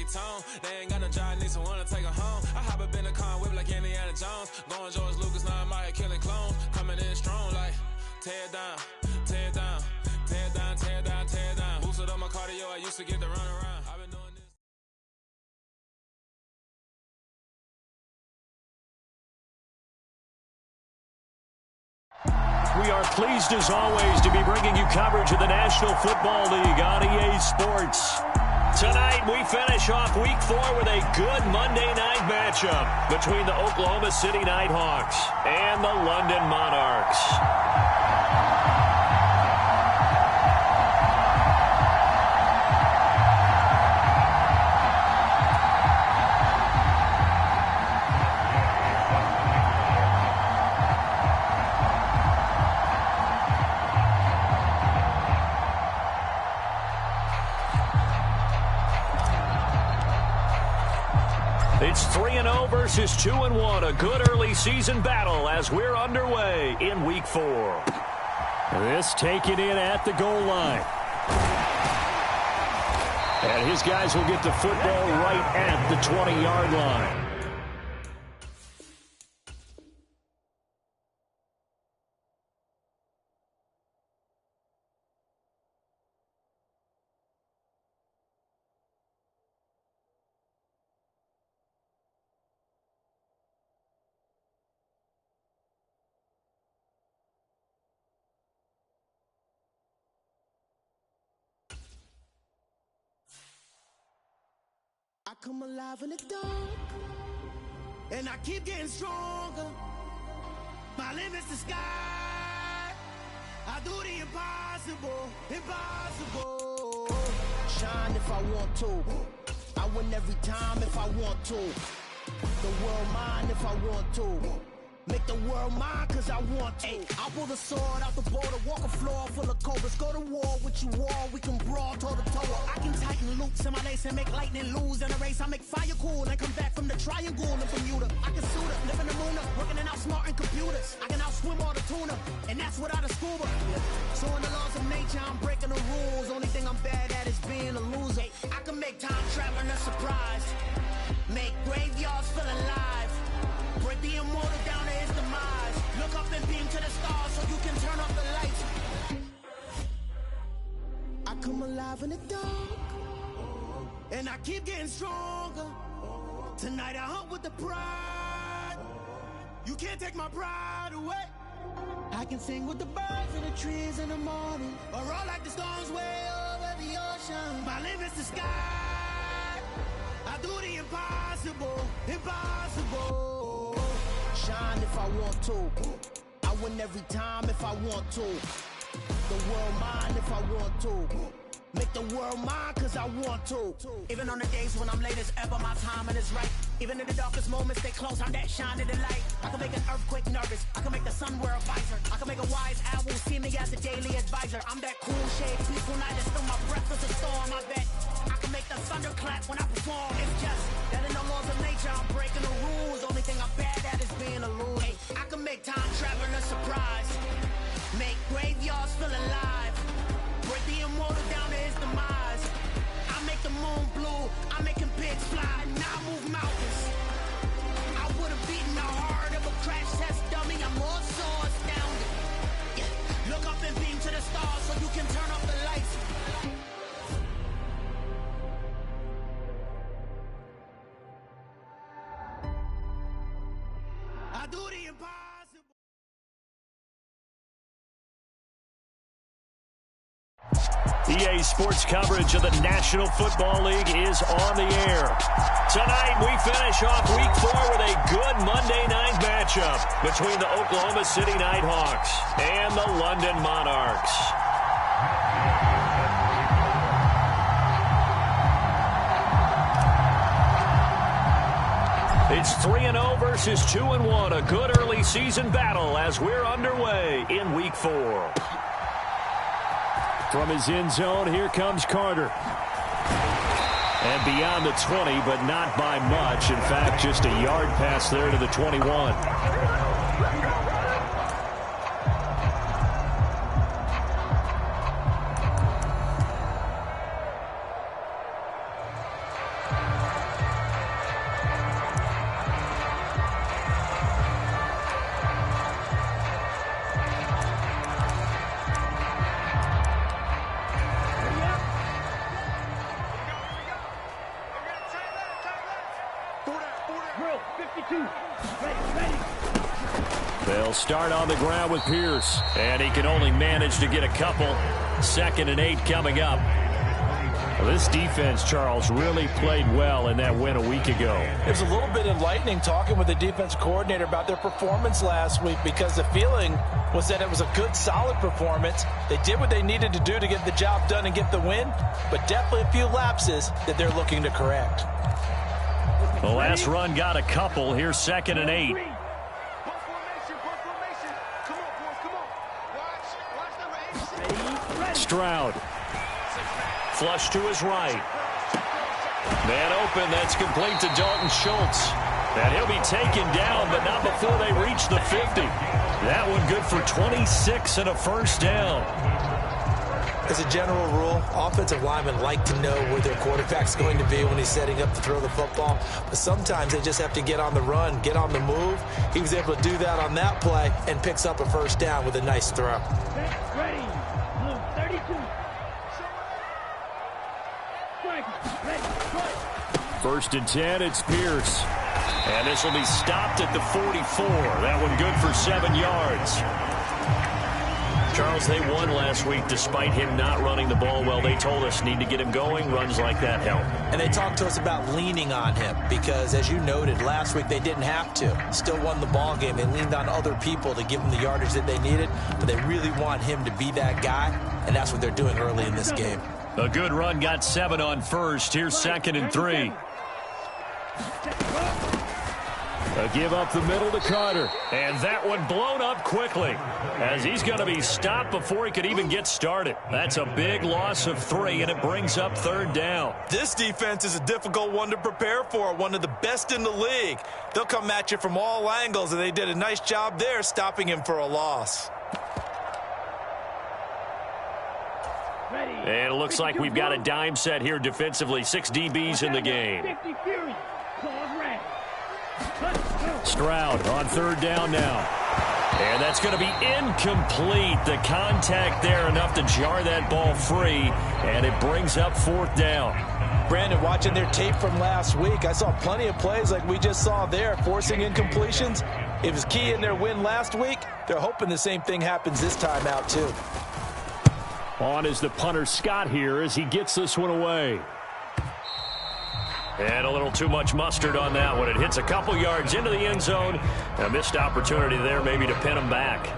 tone. They ain't got no job, need someone to take her home. I hop up in the car, whip like Indiana Jones. Going George Lucas, now I'm out here killing clones. Coming in strong like, tear it down, tear it down, tear it down, tear it down, tear it down. Boosted up my cardio, I used to get to run around. I've been doing this. We are pleased as always to be bringing you coverage of the National Football League on EA Sports. Tonight we finish off Week 4 with a good Monday night matchup between the Oklahoma City Nighthawks and the London Monarchs. It's 3-0 versus 2-1, a good early season battle as we're underway in Week 4. This taken in at the goal line. And his guys will get the football right at the 20-yard line. I come alive in the dark, and I keep getting stronger. My limit's the sky. I do the impossible, impossible. Shine if I want to. I win every time if I want to. The world mine if I want to. Make the world mine cause I want to. I'll pull the sword out the border, walk a floor full of cobras. Go to war with you all, we can brawl toe to toe. I can tighten loops in my lace and make lightning lose in a race. I make fire cool and come back from the triangle and Bermuda. I can suit up, live in the moon up, working and outsmarting computers. I can outswim all the tuna, and that's without a scuba. So in the laws of nature, I'm breaking the rules. Only thing I'm bad at is being a loser. I can make time traveling a surprise. Make graveyards feel alive. Break the immortal down to his demise. Look up and beam to the stars so you can turn off the lights. I come alive in the dark, and I keep getting stronger. Tonight I hunt with the pride. You can't take my pride away. I can sing with the birds and the trees in the morning, or roll like the storms way over the ocean. My limit's the sky. I do the impossible, impossible. Shine if I want to. I win every time if I want to. The world mine if I want to. Make the world mine cause I want to. Even on the days when I'm late as ever, my timing is right. Even in the darkest moments, stay close, I'm that shine in the light. I can make an earthquake nervous, I can make the sun wear a visor. I can make a wise owl see me as a daily advisor. I'm that cool shade, peaceful night, and still my breath is a storm, I bet. I can make the thunder clap when I perform. It's just that in the laws of nature, I'm breaking the rules. Only thing I'm bad at is being a loser. I can make time traveling a surprise. Make graveyards feel alive. Break the immortal down to his demise. I make the moon blue, I'm making pigs fly. Now I move mountains. I would have beaten the heart of a crash test dummy. I'm more so astounded. Yeah. Look up and beam to the stars so you can turn off the lights. I do the impossible. EA Sports coverage of the National Football League is on the air. Tonight we finish off Week 4 with a good Monday night matchup between the Oklahoma City Nighthawks and the London Monarchs. It's 3-0 versus 2-1, a good early season battle as we're underway in Week 4. From his end zone, here comes Carter. And beyond the 20, but not by much. In fact, just a yard pass there to the 21. They'll start on the ground with Pierce, and he can only manage to get a couple. 2nd and 8 coming up. Well, this defense, Charles, really played well in that win a week ago. It was a little bit enlightening talking with the defense coordinator about their performance last week, because the feeling was that it was a good, solid performance. They did what they needed to do to get the job done and get the win, but definitely a few lapses that they're looking to correct. The last run got a couple. Here's 2nd and 8. Stroud. Flush to his right. Man open. That's complete to Dalton Schultz. And he'll be taken down, but not before they reach the 50. That one good for 26 and a first down. As a general rule, offensive linemen like to know where their quarterback's going to be when he's setting up to throw the football. But sometimes they just have to get on the run, get on the move. He was able to do that on that play and picks up a first down with a nice throw. Ready. Blue 32. First and 10, it's Pierce. And this will be stopped at the 44. That one good for 7 yards. Charles, they won last week despite him not running the ball well. They told us need to get him going. Runs like that help. And they talked to us about leaning on him because, as you noted, last week they didn't have to. Still won the ball game. They leaned on other people to give them the yardage that they needed, but they really want him to be that guy, and that's what they're doing early in this game. A good run got 7 on first. Here's 2nd and 3. A give up the middle to Carter. And that one blown up quickly as he's going to be stopped before he could even get started. That's a big loss of 3, and it brings up 3rd down. This defense is a difficult one to prepare for, one of the best in the league. They'll come at you from all angles, and they did a nice job there stopping him for a loss. And it looks like we've got a dime set here defensively. 6 DBs in the game. Stroud on 3rd down now. And that's going to be incomplete. The contact there enough to jar that ball free, and it brings up 4th down. Brandon, watching their tape from last week, I saw plenty of plays like we just saw there, forcing incompletions. It was key in their win last week. They're hoping the same thing happens this time out, too. On is the punter, Scott, here as he gets this one away. And a little too much mustard on that one. It hits a couple yards into the end zone. A missed opportunity there maybe to pin him back.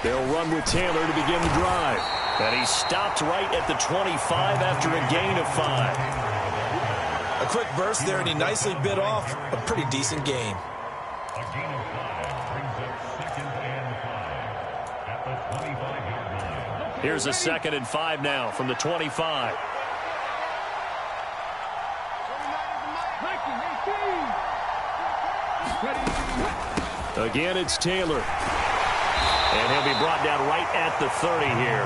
They'll run with Taylor to begin the drive. And he stopped right at the 25 after a gain of 5. A quick burst there, and he nicely bit off a pretty decent gain. A gain of 5 brings up 2nd and 5 at the 25-yard line. Here's a 2nd and 5 now from the 25. Again, it's Taylor. And he'll be brought down right at the 30 here.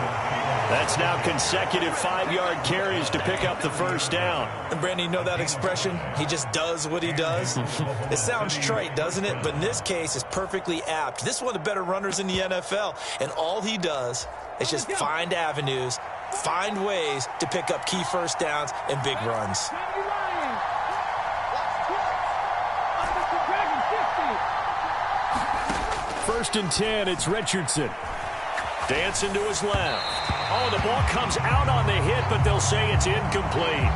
That's now consecutive 5-yard carries to pick up the first down. And Brandon, you know that expression? He just does what he does. It sounds trite, doesn't it? But in this case, it's perfectly apt. This is one of the better runners in the NFL. And all he does is just find avenues, find ways to pick up key first downs and big runs. First and 10, it's Richardson. Dancing to his left. Oh, the ball comes out on the hit, but they'll say it's incomplete.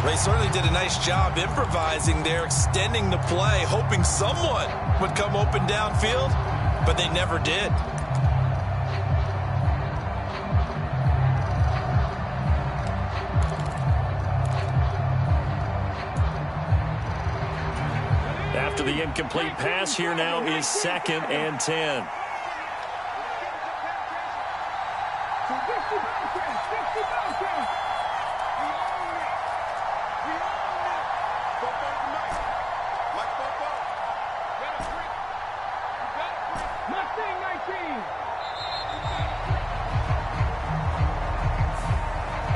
They certainly did a nice job improvising there, extending the play, hoping someone would come open downfield, but they never did. After the incomplete pass, here now is 2nd and 10.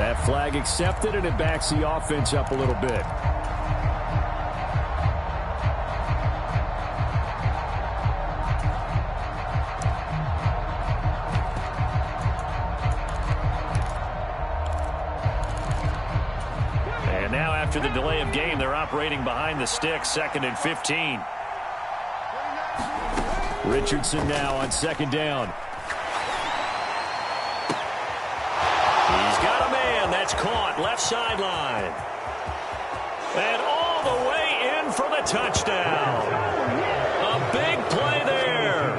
That flag accepted, and it backs the offense up a little bit. And now after the delay of game, they're operating behind the sticks, 2nd and 15. Richardson now on 2nd down. He's got a man. That's caught. Left sideline. And all the way in for the touchdown. A big play there.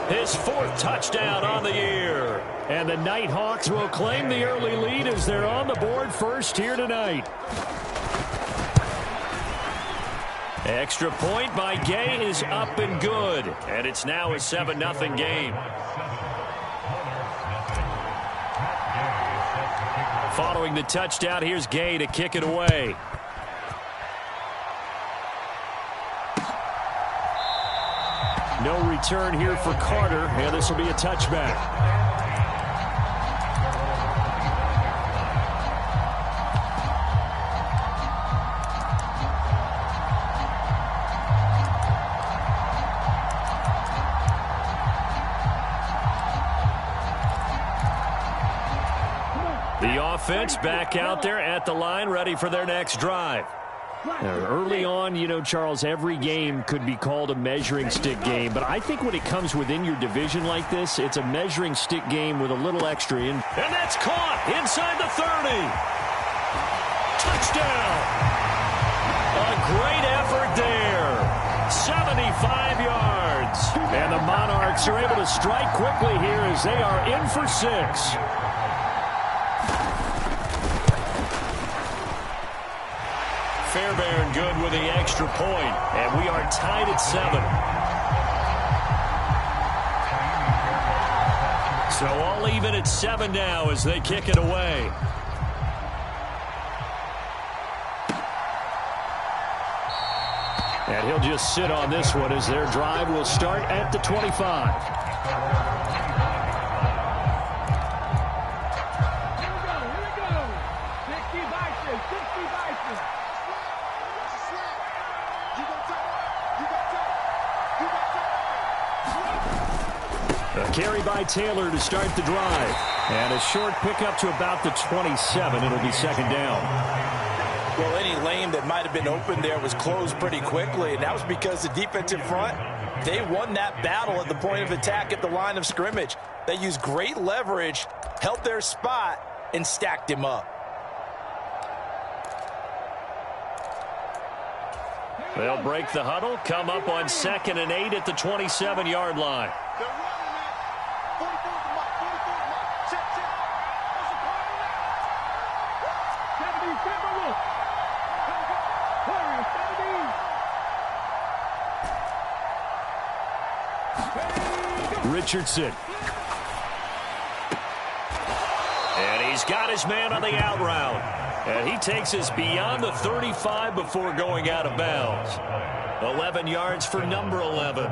His 4th touchdown on the year. And the Nighthawks will claim the early lead as they're on the board first here tonight. Extra point by Gay is up and good. And it's now a 7-0 game. Following the touchdown, here's Gay to kick it away. No return here for Carter, and this will be a touchback. The offense back out there at the line, ready for their next drive. Early on, you know, Charles, every game could be called a measuring stick game, but I think when it comes within your division like this, it's a measuring stick game with a little extra in. And that's caught inside the 30. Touchdown. A great effort there. 75 yards. And the Monarchs are able to strike quickly here as they are in for 6. Fairbairn good with the extra point, and we are tied at 7. So all even at 7 now as they kick it away. And he'll just sit on this one as their drive will start at the 25. A carry by Taylor to start the drive. And a short pickup to about the 27. It'll be 2nd down. Well, any lane that might have been open there was closed pretty quickly, and that was because the defensive front, they won that battle at the point of attack at the line of scrimmage. They used great leverage, held their spot, and stacked him up. They'll break the huddle, come up on 2nd and 8 at the 27-yard line. Richardson. And he's got his man on the out route. And he takes us beyond the 35 before going out of bounds. 11 yards for number 11.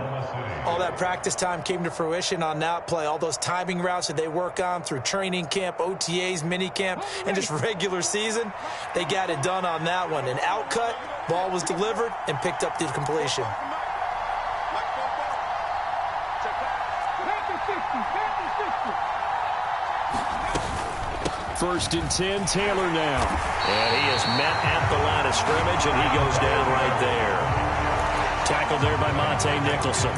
All that practice time came to fruition on that play. All those timing routes that they work on through training camp, OTAs, mini camp, and just regular season, they got it done on that one. An outcut, ball was delivered, and picked up the completion. First and 10, Taylor now. And he is met at the line of scrimmage, and he goes down right there. Tackled there by Monte Nicholson.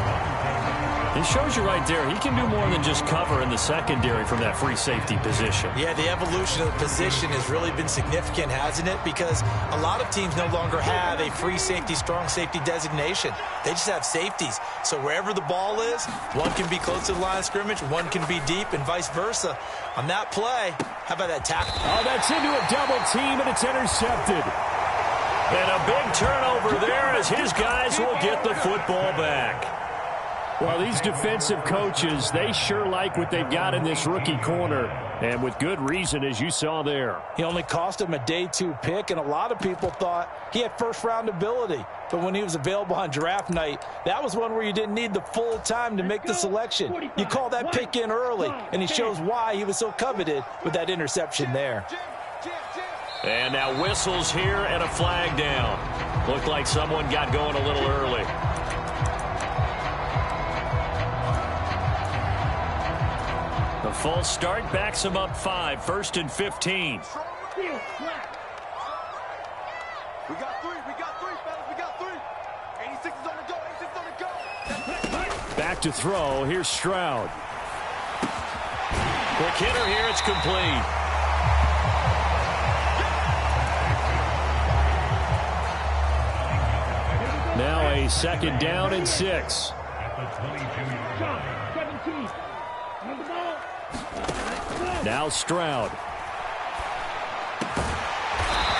It shows you right there, he can do more than just cover in the secondary from that free safety position. Yeah, the evolution of the position has really been significant, hasn't it? Because a lot of teams no longer have a free safety, strong safety designation. They just have safeties. So wherever the ball is, one can be close to the line of scrimmage, one can be deep, and vice versa. On that play, how about that tackle? Oh, that's into a double team, and it's intercepted. And a big turnover there as his guys will get the football back. Well, these defensive coaches, they sure like what they've got in this rookie corner, and with good reason, as you saw there. He only cost him a day 2 pick, and a lot of people thought he had first-round ability. But when he was available on draft night, that was one where you didn't need the full time to make the selection. You call that pick in early, and he shows why he was so coveted with that interception there. And now whistles here and a flag down. Looked like someone got going a little early. The false start backs him up 5, 1st and 15. We got three, fellas. We got three. 86 is on the go. 86 is on the go. Back to throw. Here's Stroud. Quick hitter here. It's complete. Now a 2nd down and 6. Now Stroud.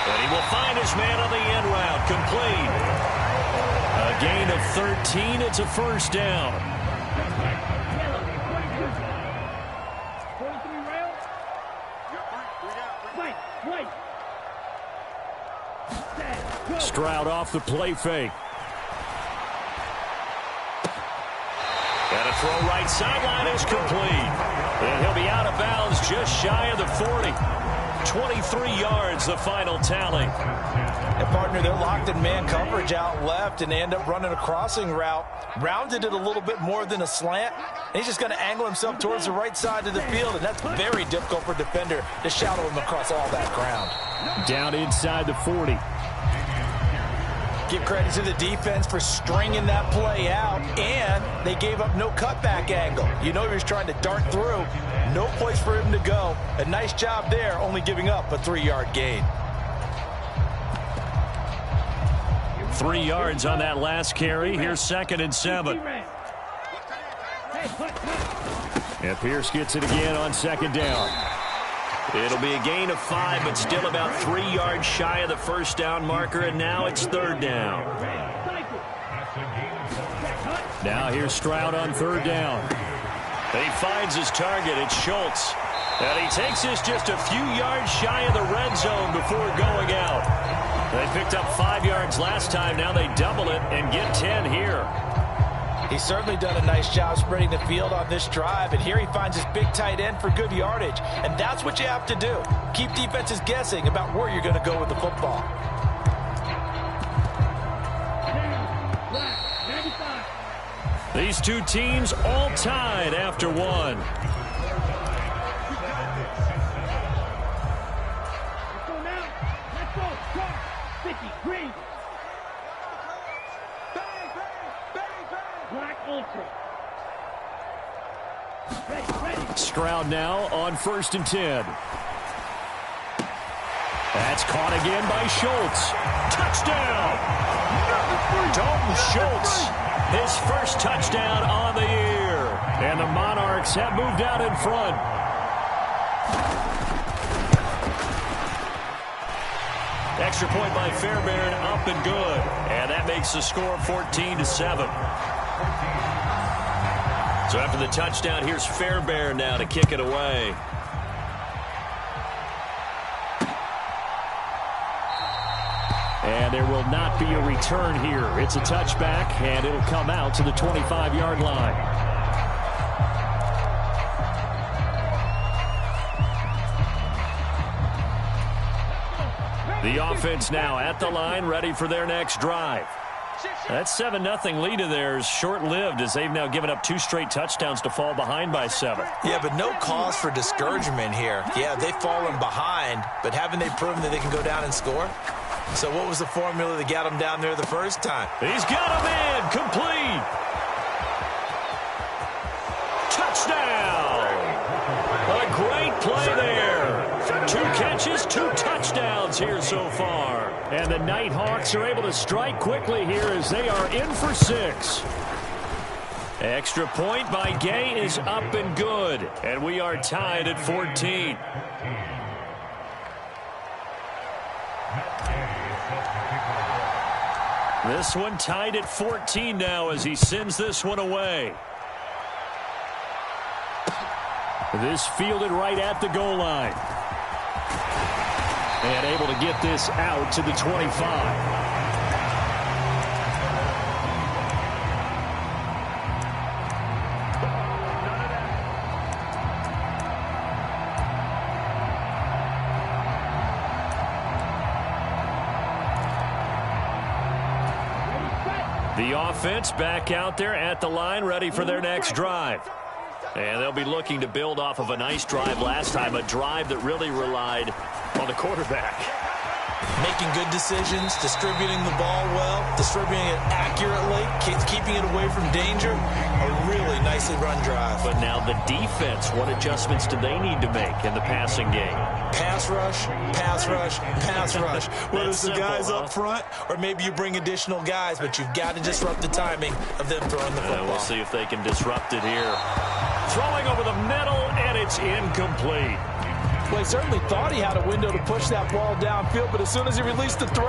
And he will find his man on the end route. Complete. A gain of 13. It's a 1st down. 43 rounds. Wait. Stroud off the play fake. And a throw right sideline is complete. And he'll be out of bounds just shy of the 40. 23 yards, the final tally. And partner, they're locked in man coverage out left, and they end up running a crossing route. Rounded it a little bit more than a slant. And he's just going to angle himself towards the right side of the field, and that's very difficult for a defender to shadow him across all that ground. Down inside the 40. Give credit to the defense for stringing that play out, and they gave up no cutback angle. You know he was trying to dart through. No place for him to go. A nice job there, only giving up a 3-yard gain. 3 yards on that last carry. Here's 2nd and 7. And Pierce gets it again on 2nd down. It'll be a gain of 5, but still about 3 yards shy of the 1st down marker, and now it's 3rd down. Now here's Stroud on 3rd down. And he finds his target. It's Schultz. And he takes this just a few yards shy of the red zone before going out. They picked up 5 yards last time. Now they double it and get 10 here. He's certainly done a nice job spreading the field on this drive, and here he finds his big tight end for good yardage. And that's what you have to do. Keep defenses guessing about where you're going to go with the football. These two teams all tied after one. Stroud now on 1st and 10. That's caught again by Schultz. Touchdown! Dalton Schultz, his first touchdown on the year. And the Monarchs have moved out in front. Extra point by Fairbairn, up and good. And that makes the score 14-7. So after the touchdown, here's Fairbairn now to kick it away. And there will not be a return here. It's a touchback, and it'll come out to the 25-yard line. The offense now at the line, ready for their next drive. That 7-0 lead of theirs short-lived as they've now given up 2 straight touchdowns to fall behind by 7. Yeah, but no cause for discouragement here. Yeah, they've fallen behind, but haven't they proven that they can go down and score? So what was the formula that got them down there the first time? He's got him in. Complete. Touchdown. A great play there. 2 catches, 2 touchdowns here so far. And the Nighthawks are able to strike quickly here as they are in for 6. Extra point by Gay is up and good. And we are tied at 14. This one tied at 14 now as he sends this one away. This fielded right at the goal line. And able to get this out to the 25. The offense back out there at the line, ready for their next drive. And they'll be looking to build off of a nice drive last time, a drive that really relied on the quarterback. Making good decisions, distributing the ball well, distributing it accurately, keeping it away from danger. A really nicely run drive. But now the defense, what adjustments do they need to make in the passing game? Pass rush, pass rush, pass rush. Whether it's the guys up front or maybe you bring additional guys, but you've got to disrupt the timing of them throwing the football. We'll see if they can disrupt it here. Throwing over the middle, and it's incomplete. Well, he certainly thought he had a window to push that ball downfield, but as soon as he released the throw,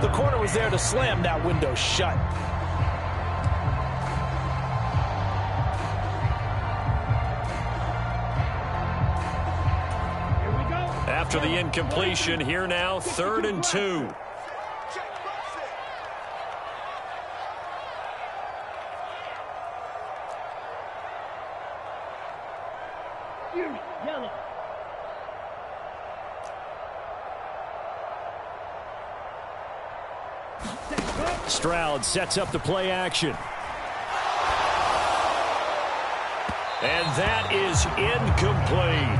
the corner was there to slam that window shut. After the incompletion, here now, 3rd and 2. Stroud sets up the play action. And that is incomplete.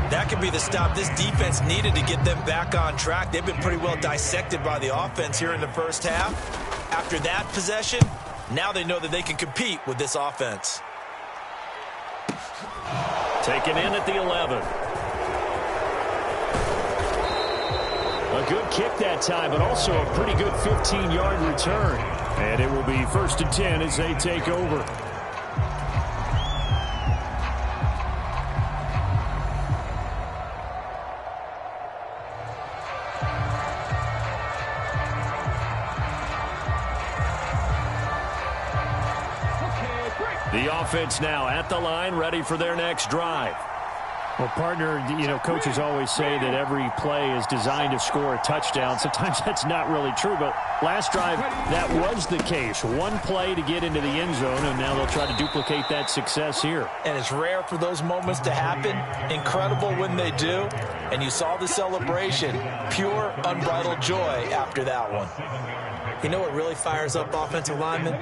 That could be the stop this defense needed to get them back on track. They've been pretty well dissected by the offense here in the first half. After that possession, now they know that they can compete with this offense. Taken in at the 11. A good kick that time, but also a pretty good 15-yard return. And it will be 1st and 10 as they take over. The offense now at the line, ready for their next drive. Well, partner, coaches always say that every play is designed to score a touchdown. Sometimes that's not really true, but last drive, that was the case. One play to get into the end zone, and now they'll try to duplicate that success here. And it's rare for those moments to happen. Incredible when they do. And you saw the celebration. Pure, unbridled joy after that one. You know what really fires up offensive linemen?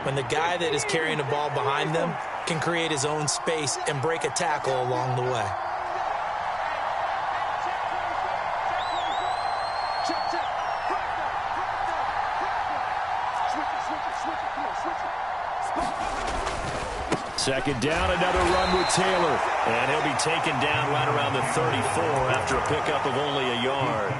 When the guy that is carrying the ball behind them can create his own space and break a tackle along the way. Second down, another run with Taylor. And he'll be taken down right around the 34 after a pickup of only a yard.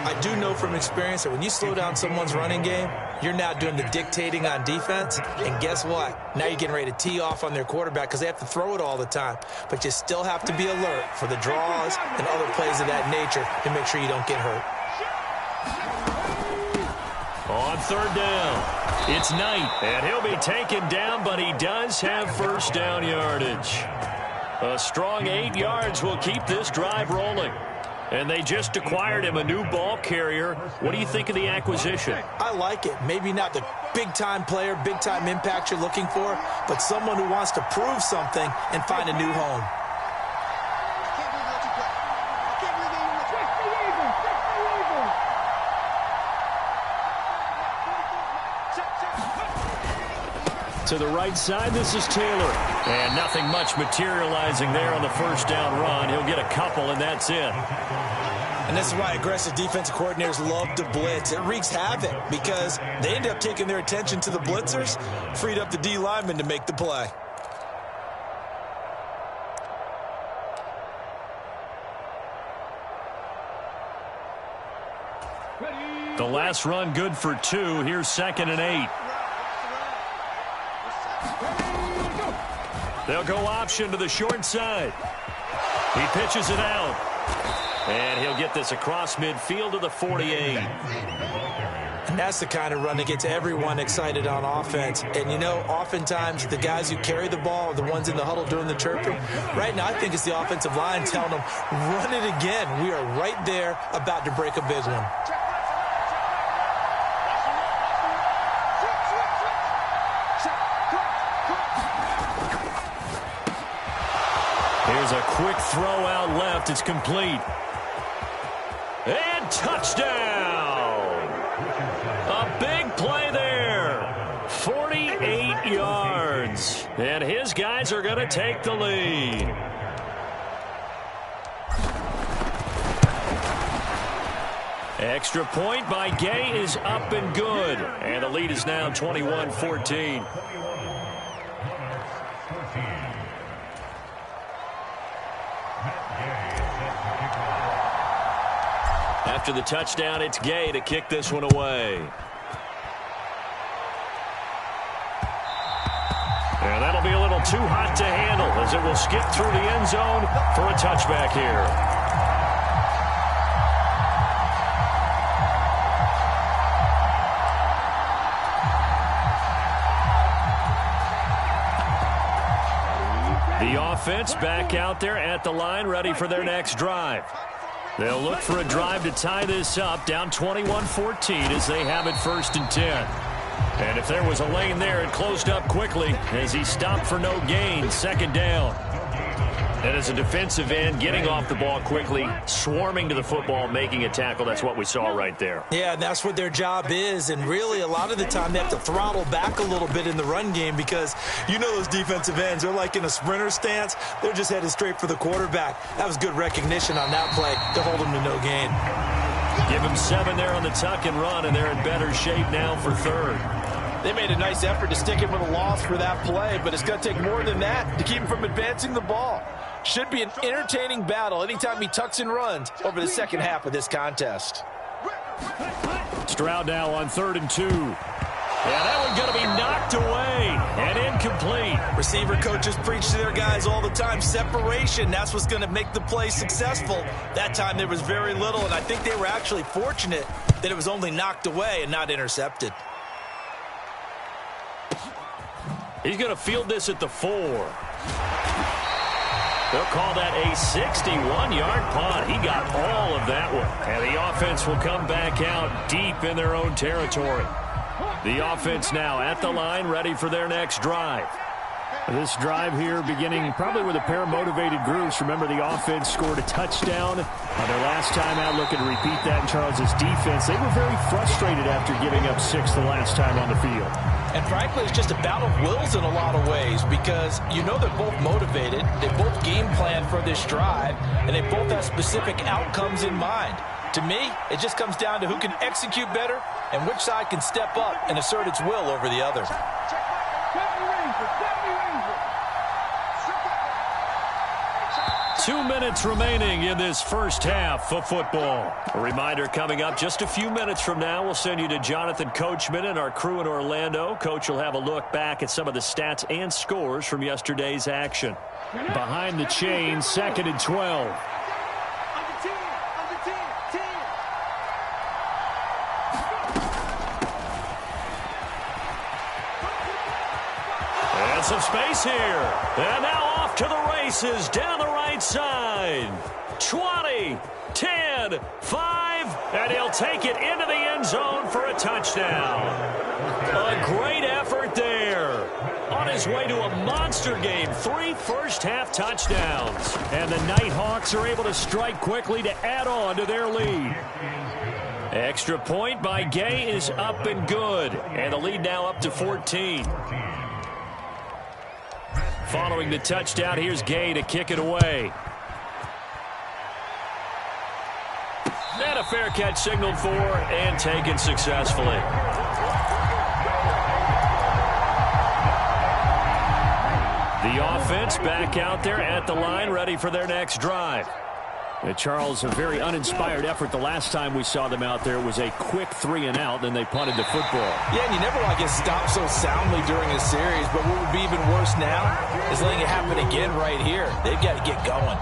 I do know from experience that when you slow down someone's running game, you're now doing the dictating on defense. And guess what? Now you're getting ready to tee off on their quarterback because they have to throw it all the time. But you still have to be alert for the draws and other plays of that nature to make sure you don't get hurt. On 3rd down, it's Knight. And he'll be taken down, but he does have 1st down yardage. A strong 8 yards will keep this drive rolling. And they just acquired him a new ball carrier. What do you think of the acquisition? I like it. Maybe not the big-time player, big-time impact you're looking for, but someone who wants to prove something and find a new home. To the right side, this is Taylor. And nothing much materializing there on the 1st down run. He'll get a couple, and that's it. And this is why aggressive defensive coordinators love to blitz. It wreaks havoc because they end up taking their attention to the blitzers, freed up the D lineman to make the play. The last run good for 2. Here's 2nd and 8. They'll go option to the short side. He pitches it out. And he'll get this across midfield to the 48. And that's the kind of run that gets everyone excited on offense. And, you know, oftentimes the guys who carry the ball are the ones in the huddle doing the chirping. Right now, I think it's the offensive line telling them, run it again. We are right there about to break a big one. Here's a quick throw out left. It's complete. And touchdown! A big play there. And his guys are going to take the lead. Extra point by Gay is up and good. And the lead is now 21-14. After the touchdown, it's Gay to kick this one away. And that'll be a little too hot to handle as it will skip through the end zone for a touchback here. The offense back out there at the line, ready for their next drive. They'll look for a drive to tie this up, down 21-14 as they have it 1st and 10. And if there was a lane there, it closed up quickly as he stopped for no gain, 2nd down. And as a defensive end, getting off the ball quickly, swarming to the football, making a tackle, that's what we saw right there. Yeah, that's what their job is. And really, a lot of the time, they have to throttle back a little bit in the run game because you know those defensive ends, they're like in a sprinter stance. They're just headed straight for the quarterback. That was good recognition on that play to hold them to no gain. Give them 7 there on the tuck and run, and they're in better shape now for 3rd. They made a nice effort to stick him with a loss for that play, but it's going to take more than that to keep him from advancing the ball. Should be an entertaining battle anytime he tucks and runs over the second half of this contest. Stroud now on 3rd and 2. Yeah, that one's going to be knocked away and incomplete. Receiver coaches preach to their guys all the time. Separation, that's what's going to make the play successful. That time there was very little, and I think they were actually fortunate that it was only knocked away and not intercepted. He's going to field this at the 4. They'll call that a 61-yard punt. He got all of that one. And the offense will come back out deep in their own territory. The offense now at the line, ready for their next drive. This drive here beginning probably with a pair of motivated groups. Remember, the offense scored a touchdown on their last time out. Looking to repeat that in Charles's defense. They were very frustrated after giving up 6 the last time on the field. And frankly, it's just a battle of wills in a lot of ways because you know they're both motivated, they both game plan for this drive, and they both have specific outcomes in mind. To me, it just comes down to who can execute better and which side can step up and assert its will over the other. 2 minutes remaining in this first half of football. A reminder coming up just a few minutes from now. We'll send you to Jonathan Coachman and our crew in Orlando. Coach will have a look back at some of the stats and scores from yesterday's action. Behind the chain, 2nd and 12. And some space here. And now off to the races down the right side. 20, 10, 5, and he'll take it into the end zone for a touchdown. A great effort there. On his way to a monster game, 3 first-half touchdowns. And the Nighthawks are able to strike quickly to add on to their lead. Extra point by Gay is up and good. And the lead now up to 14. Following the touchdown, here's Gay to kick it away. And a fair catch signaled for and taken successfully. The offense back out there at the line, ready for their next drive. Charles, a very uninspired effort. The last time we saw them out there was a quick 3 and out, then they punted the football. Yeah, and you never want to get stopped so soundly during a series, but what would be even worse now is letting it happen again right here. They've got to get going.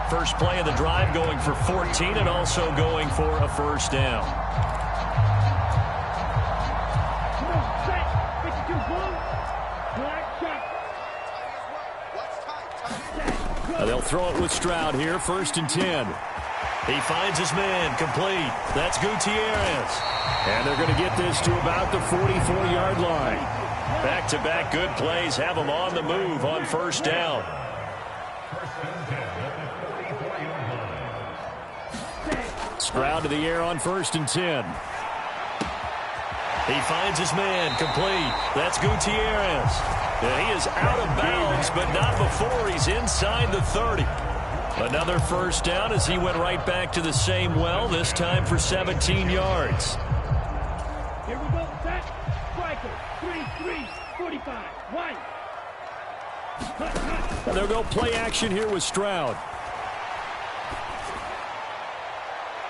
First play of the drive going for 14 and also going for a first down. They'll throw it with Stroud here, 1st and 10. He finds his man, complete. That's Gutierrez. And they're going to get this to about the 44-yard line. Back-to-back good plays have them on the move on first down. Stroud to the air on 1st and 10. He finds his man, complete. That's Gutierrez. And he is out of bounds, but not before he's inside the 30. Another first down as he went right back to the same well, this time for 17 yards. Here we go, set, striker, 3-3, 45, 1. And they'll go play action here with Stroud.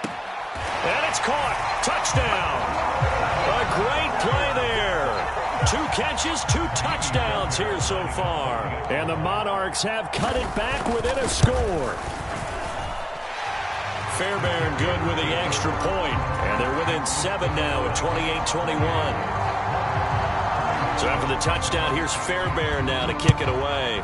And it's caught. Touchdown. A great play there. 2 catches, 2 touchdowns here so far. And the Monarchs have cut it back within a score. Fairbairn good with the extra point. And they're within 7 now at 28-21. So after the touchdown, here's Fairbairn now to kick it away.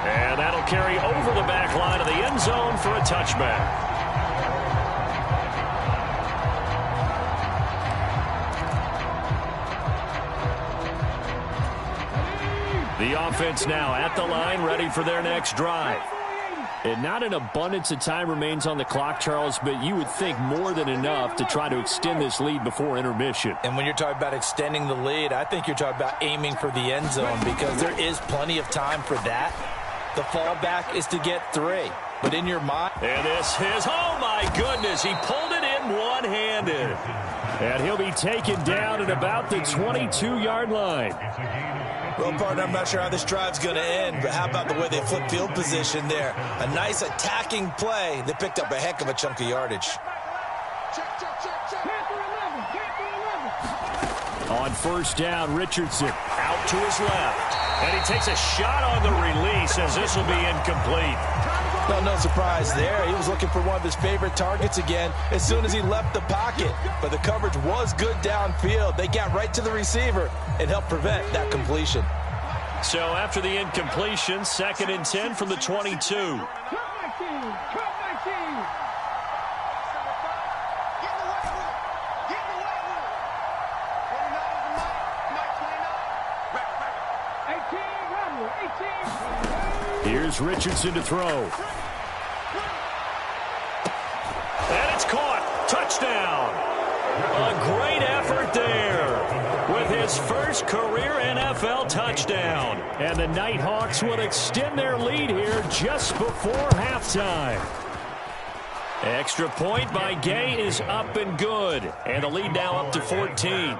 And that'll carry over the back line of the end zone for a touchback. The offense now at the line, ready for their next drive. And not an abundance of time remains on the clock, Charles, but you would think more than enough to try to extend this lead before intermission. And when you're talking about extending the lead, I think you're talking about aiming for the end zone because there is plenty of time for that. The fallback is to get 3. But in your mind... And this is, oh my goodness, he pulled it in one-handed. And he'll be taken down at about the 22-yard line. Well, partner, I'm not sure how this drive's going to end, but how about the way they flip field position there? A nice attacking play. They picked up a heck of a chunk of yardage. On first down, Richardson Out to his left. And he takes a shot on the release as this will be incomplete. Well, no surprise there. He was looking for one of his favorite targets again as soon as he left the pocket. But the coverage was good downfield. They got right to the receiver and helped prevent that completion. So after the incompletion, 2nd and 10 from the 22. Here's Richardson to throw. And it's caught. Touchdown. A great effort there with his first career NFL touchdown. And the Nighthawks will extend their lead here just before halftime. Extra point by Gay is up and good. And the lead now up to 14.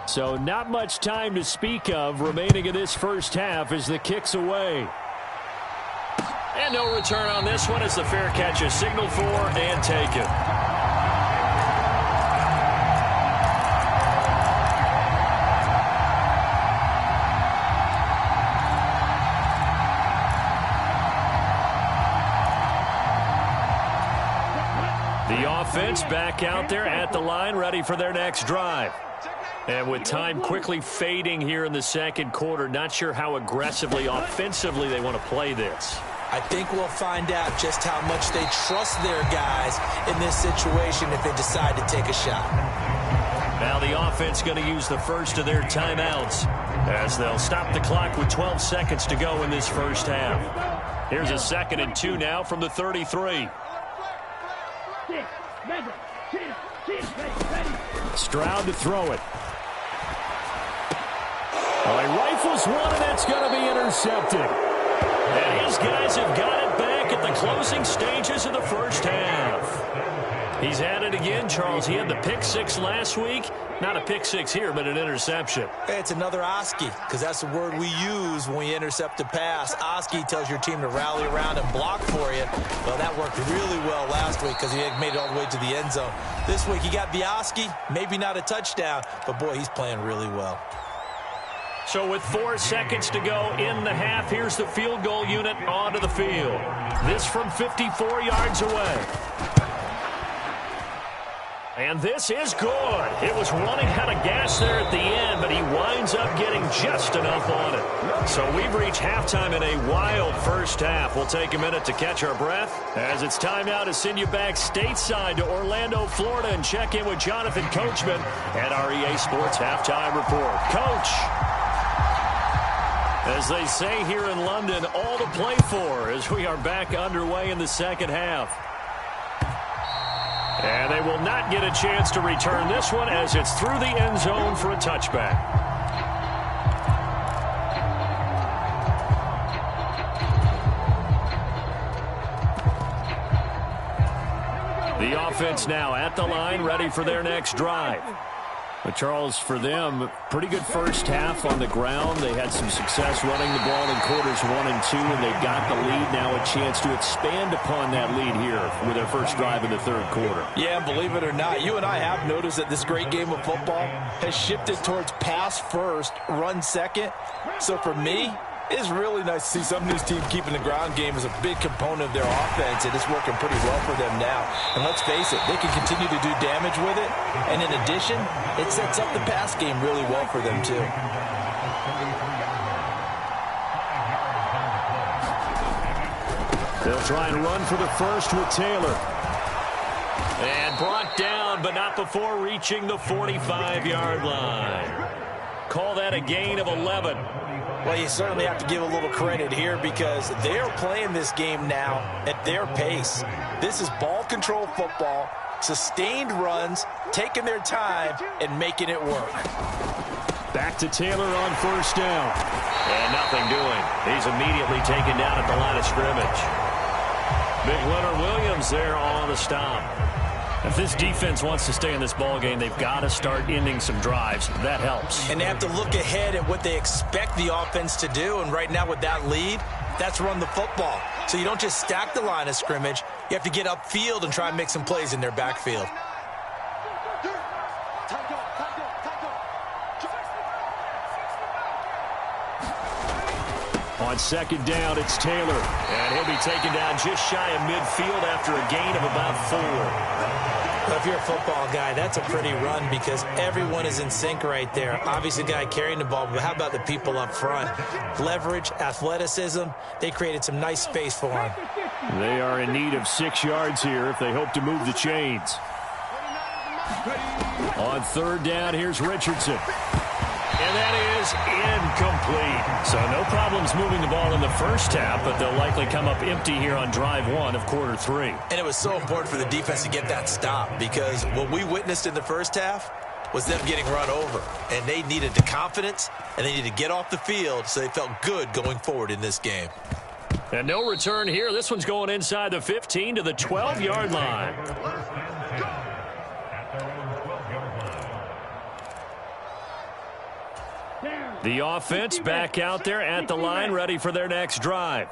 So not much time to speak of remaining in this first half as the kick's away. And no return on this one as the fair catch is signaled for and taken. The offense back out there at the line, ready for their next drive. And with time quickly fading here in the second quarter, not sure how aggressively, offensively they want to play this. I think we'll find out just how much they trust their guys in this situation if they decide to take a shot. Now the offense going to use the first of their timeouts as they'll stop the clock with 12 seconds to go in this first half. Here's a 2nd and 2 now from the 33. Stroud to throw it. Well, he rifles one, and that's going to be intercepted. And his guys have got it back at the closing stages of the first half. He's at it again, Charles. He had the pick 6 last week. Not a pick 6 here, but an interception. It's another Oski, because that's the word we use when we intercept a pass. Oski tells your team to rally around and block for you. Well, that worked really well last week because he made it all the way to the end zone. This week he got the Oski, maybe not a touchdown, but boy, he's playing really well. So with 4 seconds to go in the half, here's the field goal unit onto the field. This from 54 yards away. And this is good. It was running out of gas there at the end, but he winds up getting just enough on it. So we've reached halftime in a wild first half. We'll take a minute to catch our breath as it's time now to send you back stateside to Orlando, Florida, and check in with Jonathan Coachman at our EA Sports Halftime Report. Coach. As they say here in London, all to play for as we are back underway in the second half. And they will not get a chance to return this one as it's through the end zone for a touchback. The offense now at the line, ready for their next drive. But Charles, for them, pretty good first half on the ground. They had some success running the ball in quarters 1 and 2, and they got the lead. Now a chance to expand upon that lead here with their first drive in the third quarter. Yeah, believe it or not, you and I have noticed that this great game of football has shifted towards pass first, run second. So for me, it's really nice to see some of this team keeping the ground game as a big component of their offense, and it's working pretty well for them now. And let's face it, they can continue to do damage with it. And in addition, it sets up the pass game really well for them, too. They'll try and run for the first with Taylor. And brought down, but not before reaching the 45-yard line. Call that a gain of 11. Well, you certainly have to give a little credit here because they are playing this game now at their pace. This is ball control football, sustained runs, taking their time, and making it work. Back to Taylor on first down. And nothing doing. He's immediately taken down at the line of scrimmage. Big Leonard Williams there on the stop. If this defense wants to stay in this ball game, they've got to start ending some drives. That helps. And they have to look ahead at what they expect the offense to do. And right now with that lead, that's run the football. So you don't just stack the line of scrimmage. You have to get upfield and try and make some plays in their backfield. On second down, it's Taylor. And he'll be taken down just shy of midfield after a gain of about 4. If you're a football guy, that's a pretty run because everyone is in sync right there. Obviously, the guy carrying the ball, but how about the people up front? Leverage, athleticism, they created some nice space for him. They are in need of 6 yards here if they hope to move the chains. On third down, here's Richardson. And that is incomplete. So no problems moving the ball in the first half, but they'll likely come up empty here on drive 1 of quarter 3. And it was so important for the defense to get that stop because what we witnessed in the first half was them getting run over. And they needed the confidence, and they needed to get off the field so they felt good going forward in this game. And no return here. This one's going inside the 15 to the 12-yard line. The offense back out there at the line, ready for their next drive.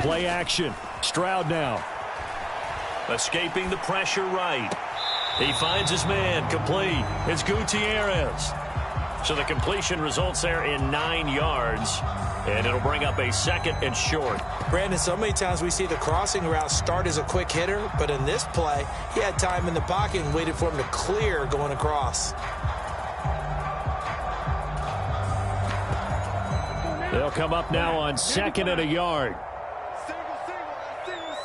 Play action. Stroud now. Escaping the pressure right. He finds his man. Complete. It's Gutierrez. So the completion results there in 9 yards. And it'll bring up a second and short. Brandon, so many times we see the crossing route start as a quick hitter, but in this play, he had time in the pocket and waited for him to clear going across. They'll come up now on second and a yard. Single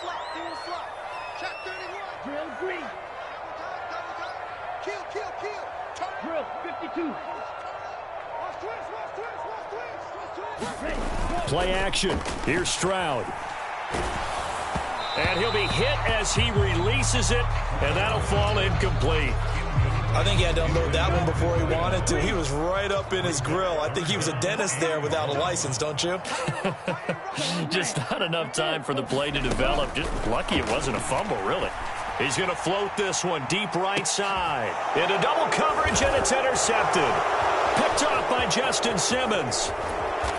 slot. Shot 31. Drill green. Kill. Drill 52. Play action. Here's Stroud. And he'll be hit as he releases it, and that'll fall incomplete. I think he had to unload that one before he wanted to. He was right up in his grill. I think he was a dentist there without a license, don't you? Just not enough time for the play to develop. Just lucky it wasn't a fumble, really. He's going to float this one deep right side. Into double coverage, and it's intercepted. Picked off by Justin Simmons.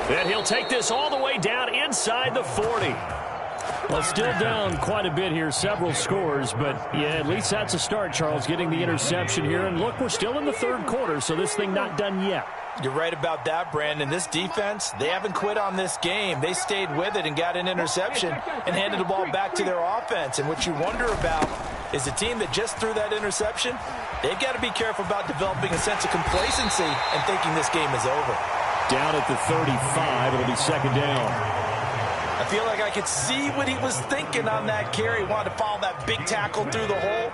And he'll take this all the way down inside the 40. Well, still down quite a bit here, several scores, but yeah, at least that's a start, Charles, getting the interception here. And look, we're still in the third quarter, so this thing not done yet. You're right about that, Brandon. This defense, they haven't quit on this game. They stayed with it and got an interception and handed the ball back to their offense. And what you wonder about is the team that just threw that interception, they've got to be careful about developing a sense of complacency and thinking this game is over. Down at the 35, it'll be second down. I feel like I could see what he was thinking on that carry. Wanted to follow that big tackle through the hole.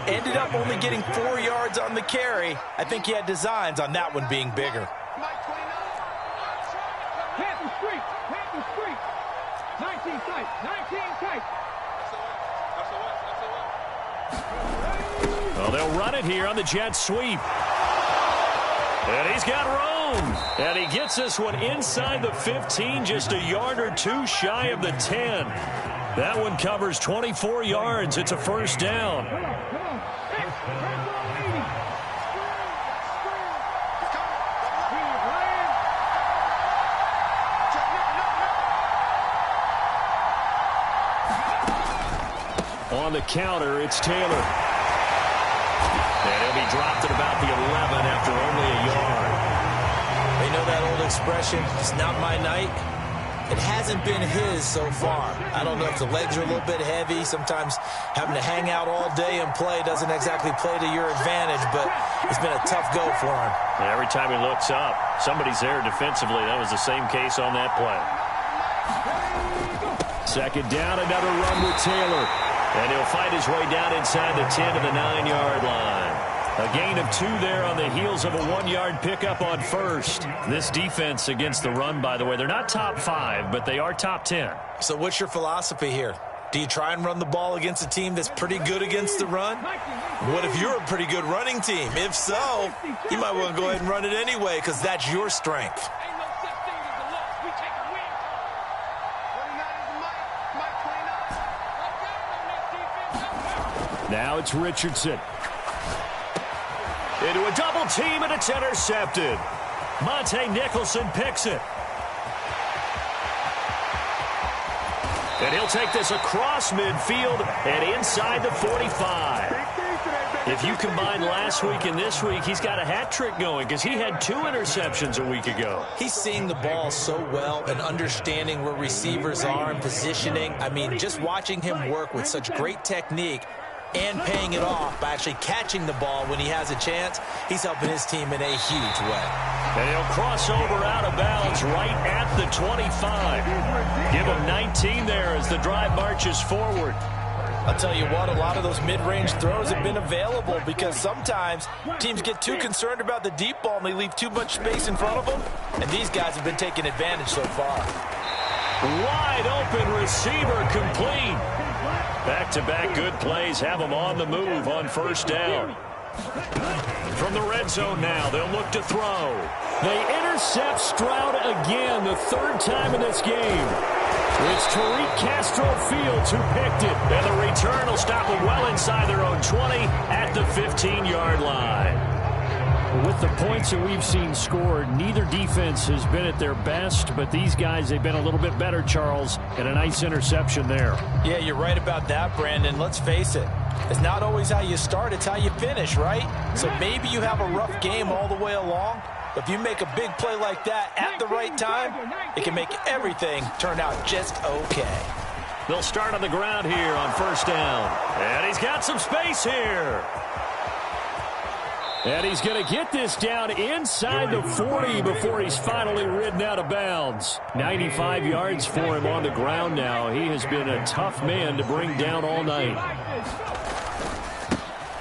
Ended up only getting 4 yards on the carry. I think he had designs on that one being bigger. Panther streak. 19 tight. 19 tight. Well, they'll run it here on the jet sweep. And he's got room. And he gets this one inside the 15, just a yard or two shy of the 10. That one covers 24 yards. It's a first down. Come on. On the counter, it's Taylor. And he'll be dropped at about the 11 after only a yard. They know that old expression, it's not my night. It hasn't been his so far. I don't know if the legs are a little bit heavy. Sometimes having to hang out all day and play doesn't exactly play to your advantage, but it's been a tough go for him. And every time he looks up, somebody's there defensively. That was the same case on that play. Second down, another run with Taylor. And he'll fight his way down inside the 10 to the 9-yard line. A gain of 2 there on the heels of a 1-yard pickup on first. This defense against the run, by the way, they're not top 5, but they are top 10. So what's your philosophy here? Do you try and run the ball against a team that's pretty good against the run? What if you're a pretty good running team? If so, you might want to go ahead and run it anyway because that's your strength. Now it's Richardson. Into a double team, and it's intercepted. Monte Nicholson picks it. And he'll take this across midfield and inside the 45. If you combine last week and this week, he's got a hat trick going because he had 2 interceptions a week ago. He's seeing the ball so well and understanding where receivers are and positioning. I mean, just watching him work with such great technique and paying it off by actually catching the ball when he has a chance, he's helping his team in a huge way. And he'll cross over out of bounds right at the 25. Give him 19 there as the drive marches forward. I'll tell you what, a lot of those mid-range throws have been available because sometimes teams get too concerned about the deep ball and they leave too much space in front of them, and these guys have been taking advantage so far. Wide open receiver complete. Back-to-back good plays have them on the move on first down. From the red zone now, they'll look to throw. They intercept Stroud again, the 3rd time in this game. It's Tariq Castro Fields who picked it, and the return will stop them well inside their own 20 at the 15-yard line. With the points that we've seen scored, neither defense has been at their best, but these guys, they've been a little bit better, Charles, and a nice interception there. Yeah, you're right about that, Brandon. Let's face it. It's not always how you start, it's how you finish, right? So maybe you have a rough game all the way along, but if you make a big play like that at the right time, it can make everything turn out just okay. They'll start on the ground here on first down. And he's got some space here. And he's going to get this down inside the 40 before he's finally ridden out of bounds. 95 yards for him on the ground now. He has been a tough man to bring down all night.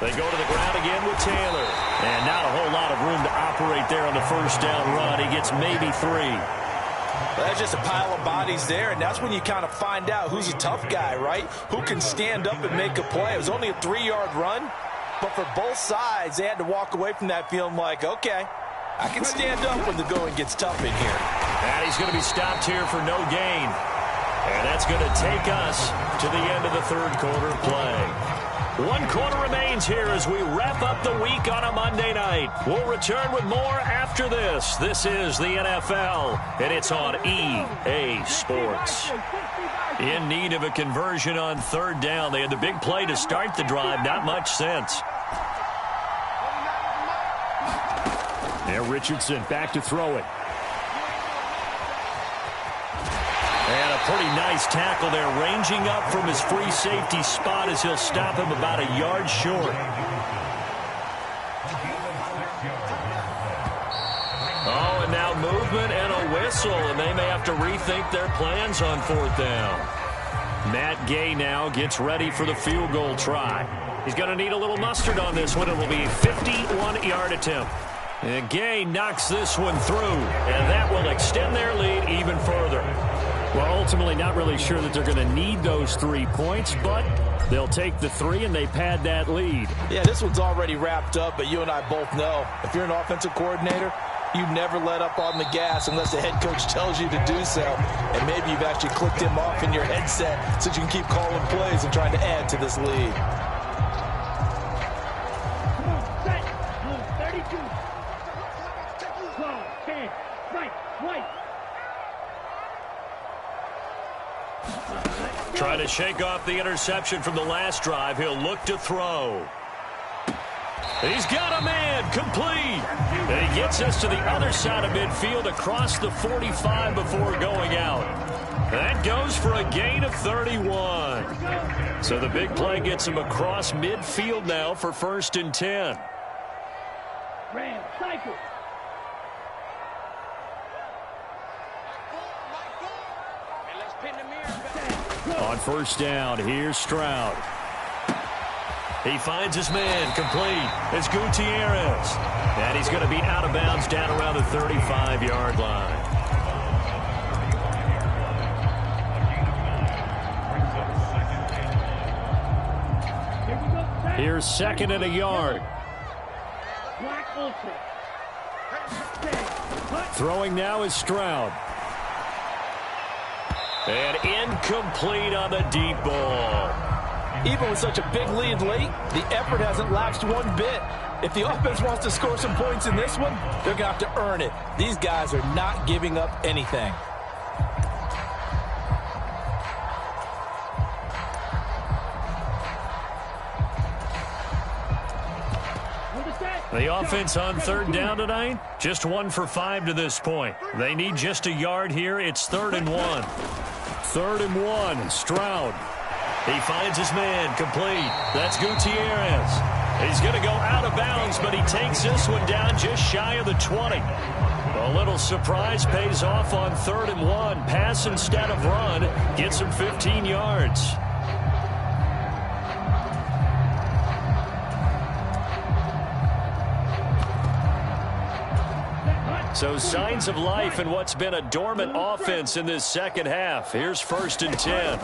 They go to the ground again with Taylor. And not a whole lot of room to operate there on the first down run. He gets maybe 3. Well, that's just a pile of bodies there, and that's when you kind of find out who's a tough guy, right? Who can stand up and make a play. It was only a 3-yard run. But for both sides, they had to walk away from that feeling like, okay, I can stand up when the going gets tough in here. And he's going to be stopped here for no gain. And that's going to take us to the end of the 3rd quarter play. 1 quarter remains here as we wrap up the week on a Monday night. We'll return with more after this. This is the NFL, and it's on EA Sports. In need of a conversion on 3rd down. They had the big play to start the drive. Not much sense. There, Richardson back to throw it. And a pretty nice tackle there, ranging up from his free safety spot as he'll stop him about a yard short. Oh, And now movement and a whistle, and they may have to rethink their plans on 4th down. Matt Gay now gets ready for the field goal try. He's going to need a little mustard on this one. It will be a 51-yard attempt. And Gay knocks this one through, and that will extend their lead even further. Well, ultimately not really sure that they're going to need those 3 points, but they'll take the 3 and they pad that lead. Yeah, this one's already wrapped up, but you and I both know if you're an offensive coordinator, you never let up on the gas unless the head coach tells you to do so. And maybe you've actually clicked him off in your headset so you can keep calling plays and trying to add to this lead. Set. Blue 32. Close. 10. Right. White. Trying to shake off the interception from the last drive. He'll look to throw. He's got a man, complete. And he gets us to the other side of midfield across the 45 before going out. That goes for a gain of 31. So the big play gets him across midfield now for 1st and 10. Ram. Cycle. On 1st down, here's Stroud. He finds his man, complete. It's Gutierrez. And he's going to be out of bounds down around the 35-yard line. Here's 2nd and a yard. Black Ultra. Throwing now is Stroud. And incomplete on the deep ball. Even with such a big lead late, the effort hasn't lapsed one bit. If the offense wants to score some points in this one, they're going to have to earn it. These guys are not giving up anything. The offense on 3rd down tonight, just 1 for 5 to this point. They need just a yard here. It's 3rd and 1. 3rd and 1, Stroud. He finds his man, complete. That's Gutierrez. He's going to go out of bounds, but he takes this one down just shy of the 20. A little surprise pays off on 3rd and 1. Pass instead of run gets him 15 yards. So signs of life in what's been a dormant offense in this second half. Here's 1st and 10.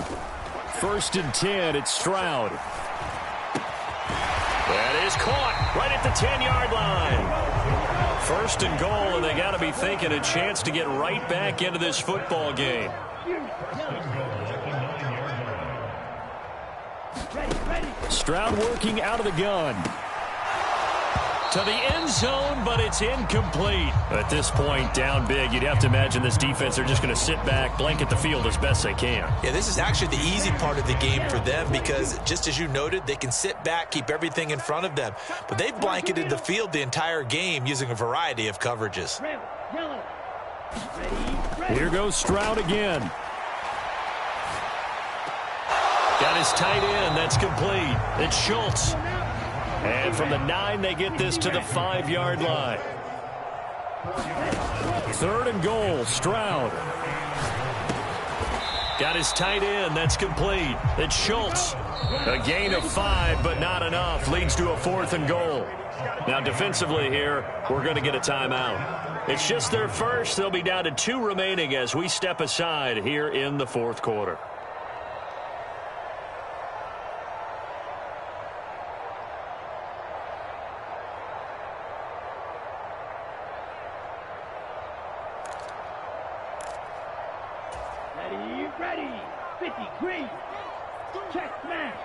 1st and 10, it's Stroud. That is caught right at the 10-yard line. 1st and goal, and they got to be thinking a chance to get right back into this football game. Stroud working out of the gun. To the end zone, but it's incomplete. At this point, down big, you'd have to imagine this defense are just going to sit back, blanket the field as best they can. Yeah, this is actually the easy part of the game for them because, just as you noted, they can sit back, keep everything in front of them. But they've blanketed the field the entire game using a variety of coverages. Here goes Stroud again. Got his tight end. That's complete. It's Schultz. And from the 9, they get this to the 5-yard line. 3rd and goal, Stroud. Got his tight end. That's complete. It's Schultz. A gain of 5, but not enough. Leads to a 4th and goal. Now, defensively here, we're going to get a timeout. It's just their first. They'll be down to 2 remaining as we step aside here in the 4th quarter. Ready. 50. Green. Check smash.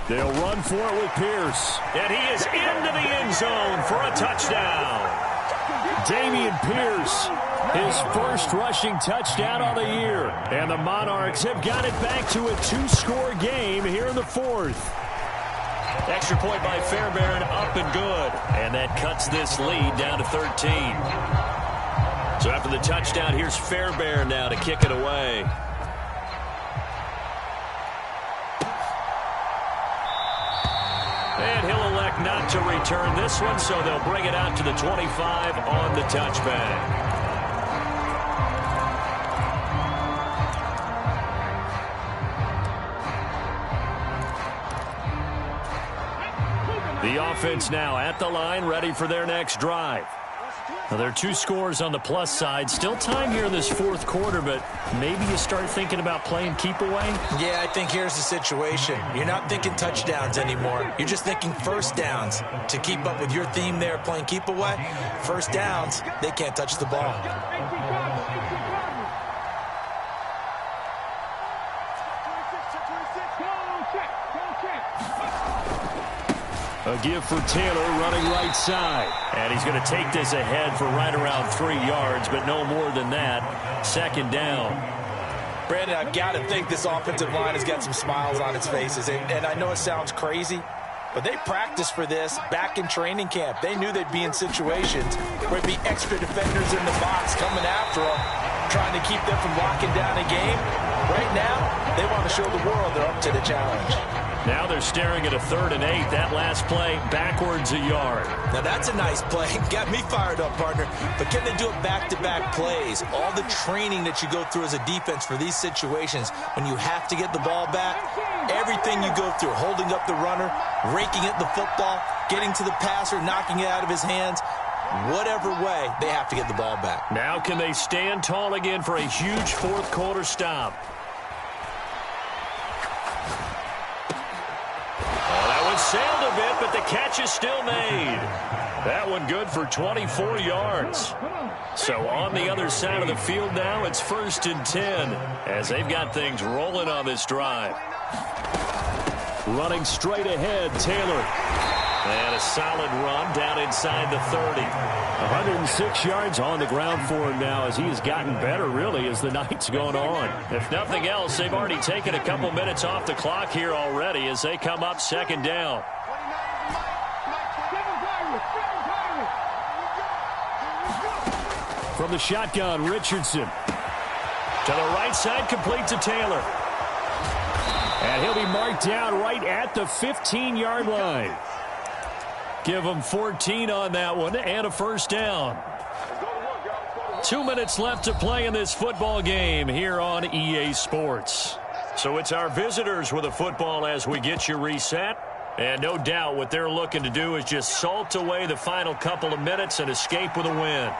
They'll run for it with Pierce. And he is into the end zone for a touchdown. Dameon Pierce, his first rushing touchdown on the year. And the Monarchs have got it back to a 2-score game here in the 4th. Extra point by Fairbairn, up and good. And that cuts this lead down to 13. So after the touchdown, here's Fairbairn now to kick it away. And he'll elect elect not to return this one, so they'll bring it out to the 25 on the touchback. The offense now at the line, ready for their next drive. Now, there are 2 scores on the plus side. Still time here in this fourth quarter, but maybe you start thinking about playing keep away? Yeah, I think here's the situation. You're not thinking touchdowns anymore. You're just thinking first downs. To keep up with your theme there, playing keep away, first downs, they can't touch the ball. A give for Taylor running right side. And he's going to take this ahead for right around 3 yards, but no more than that. Second down. Brandon, I've got to think this offensive line has got some smiles on its faces. And I know it sounds crazy, but they practiced for this back in training camp. They knew they'd be in situations where there'd be extra defenders in the box coming after them, trying to keep them from locking down a game. Right now, they want to show the world they're up to the challenge. Now they're staring at a 3rd and 8. That last play, backwards a yard. Now that's a nice play. Got me fired up, partner. But can they do it back-to-back plays? All the training that you go through as a defense for these situations, when you have to get the ball back, everything you go through, holding up the runner, raking at the football, getting to the passer, knocking it out of his hands, whatever way, they have to get the ball back. Now can they stand tall again for a huge fourth quarter stop? Sailed a bit, but the catch is still made. That one good for 24 yards. So on the other side of the field now, it's 1st and 10 as they've got things rolling on this drive. Running straight ahead, Taylor. And a solid run down inside the 30. 106 yards on the ground for him now as he has gotten better, really, as the night's going on. If nothing else, they've already taken a couple minutes off the clock here already as they come up 2nd down. From the shotgun, Richardson. To the right side, complete to Taylor. And he'll be marked down right at the 15-yard line. Give them 14 on that one and a 1st down. 2 minutes left to play in this football game here on EA Sports. So it's our visitors with a football as we get you reset. And no doubt what they're looking to do is just salt away the final couple of minutes and escape with a win.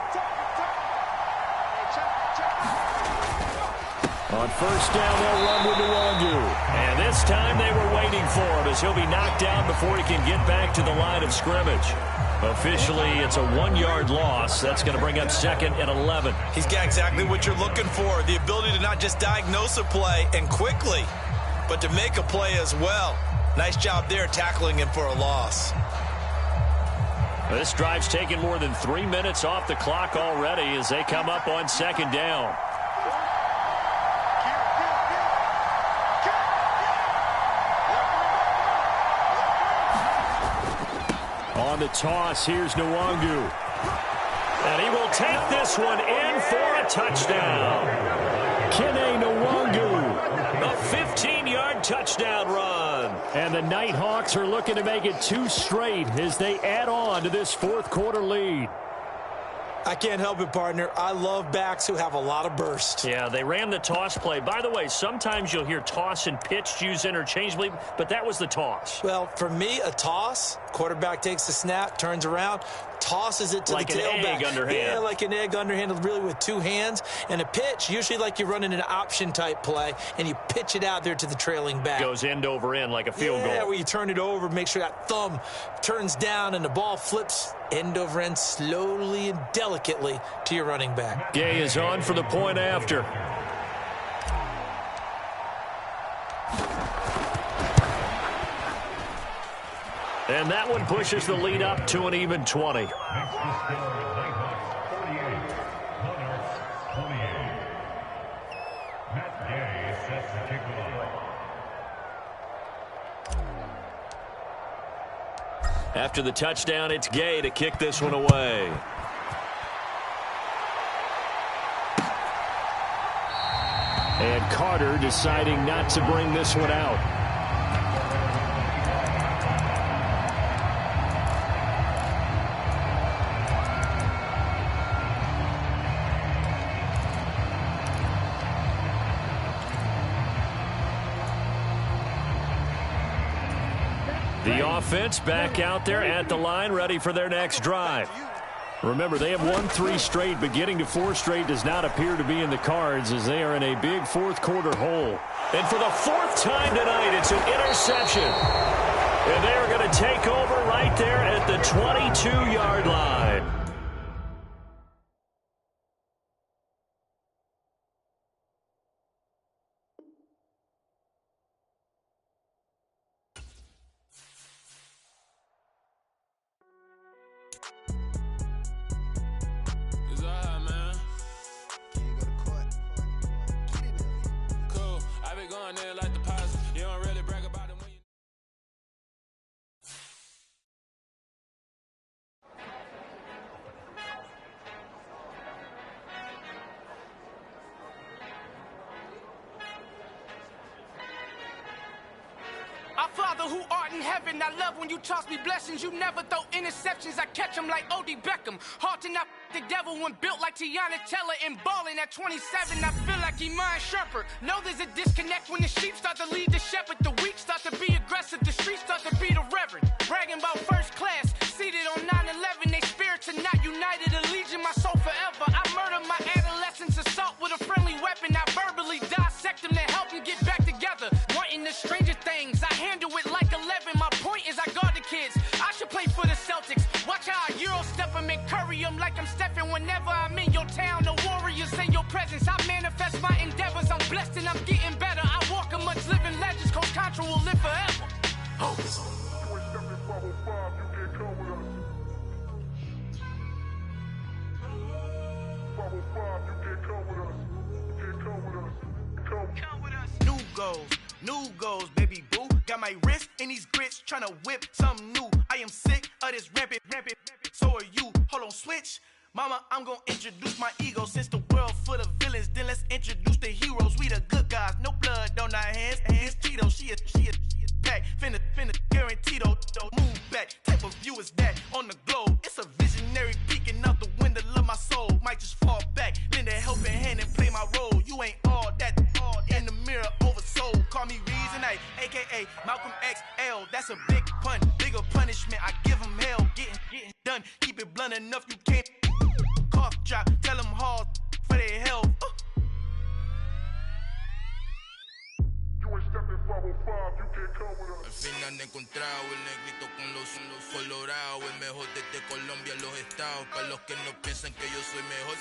On 1st down, they'll run with Nwangu. And this time they were waiting for him as he'll be knocked down before he can get back to the line of scrimmage. Officially, it's a 1-yard loss. That's going to bring up 2nd and 11. He's got exactly what you're looking for, the ability to not just diagnose a play and quickly, but to make a play as well. Nice job there tackling him for a loss. This drive's taken more than 3 minutes off the clock already as they come up on 2nd down. On the toss, here's Nwangu. And he will take this one in for a touchdown. Kene Nwangu, a 15-yard touchdown run. And the Nighthawks are looking to make it 2 straight as they add on to this fourth quarter lead. I can't help it, partner. I love backs who have a lot of burst. Yeah, they ran the toss play. By the way, sometimes you'll hear toss and pitch used interchangeably, but that was the toss. Well, for me, a toss, quarterback takes the snap, turns around, tosses it to like the tailback. Like an egg underhand. Yeah, like an egg underhand, really with 2 hands. And a pitch, usually like you're running an option-type play, and you pitch it out there to the trailing back. Goes end over end like a field goal. Yeah, where you turn it over, make sure that thumb turns down, and the ball flips end over end slowly and delicately to your running back. Gay is on for the point after. And that one pushes the lead up to an even 20. After the touchdown, it's Gay to kick this one away. And Carter deciding not to bring this one out. the offense back out there at the line, ready for their next drive. Remember, they have won 3 straight, but getting to 4 straight does not appear to be in the cards as they are in a big fourth-quarter hole. And for the 4th time tonight, it's an interception. And they are going to take over right there at the 22-yard line. Our Father who art in heaven, I love when you toss me blessings. You never throw interceptions, I catch them like O.D. Beckham. Hard to not the devil when built like Tiana Teller and balling at 27. I feel like Iman Shumpert. Know there's a disconnect when the sheep start to lead the shepherd. The weak start to be aggressive, the streets start to be the reverend. Bragging about first class, seated on 9/11. They spirits are not united, a legion, my soul forever. I murder my adolescence, assault with a friendly weapon. I verbally dissect them to help them get back together. Wanting the stranger things, I handle it like 11. My point is I guard the kids. I should play for the Celtics. Watch how I Euro step them and curry them like I'm stepping. Whenever I'm in your town, the Warriors in your presence. I manifest my endeavors. I'm blessed and I'm getting better. I walk amongst living legends. Coach Contra will live forever. Oh. New goals, baby boo. Got my wrist in these grits, tryna whip something new. I am sick of this rampant. So are you. Hold on, switch. Mama, I'm gonna introduce my ego. Since the world full of villains, then let's introduce the heroes. We the good guys, no blood on our hands. Hands Tito, she a back. Finna guarantee don't move back. Type of view is that on the globe. It's a visionary peeking out the window of my soul. Might just fall back, lend a helping hand and play my role. You ain't all that in the mirror oversold. Call me Reason A, aka Malcolm XL. That's a big pun, bigger punishment. I give him hell, getting done. Keep it blunt enough, you can't cough drop. Tell them hard for their health. Al fin han encontrado el negrito con los colorados, el mejor desde Colombia, los estados. Para los que no piensan que yo soy mejor,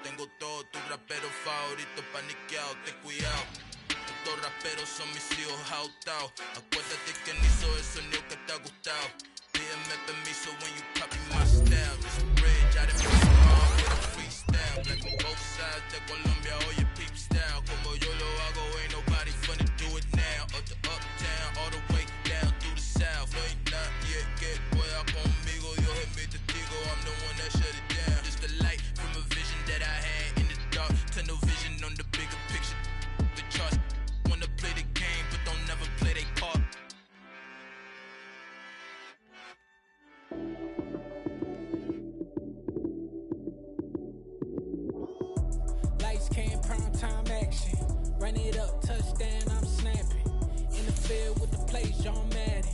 tengo todos tus raperos favoritos paniqueados, ten cuidado. Estos raperos son mis hijos jautados. Acuérdate que ni soy el sonido que te ha gustado. Pídeme permiso when you copy my style. This bridge, I done put them all with a freestyle. Black on both sides de Colombia, oye peep style. Como yo lo hago, ain't nobody finna do it now. Up to uptown, all the way down through the south. No hay nadie que pueda conmigo, Dios es mi testigo. I'm the one that shut it down. Just the light from a vision that I had in the dark. Tunnel vision on the bigger picture. The charts wanna play the game, but don't never play their part. Lights came, prime time action. Run it up, touchdown, I'm snapping. In the field with the plays, John Madden.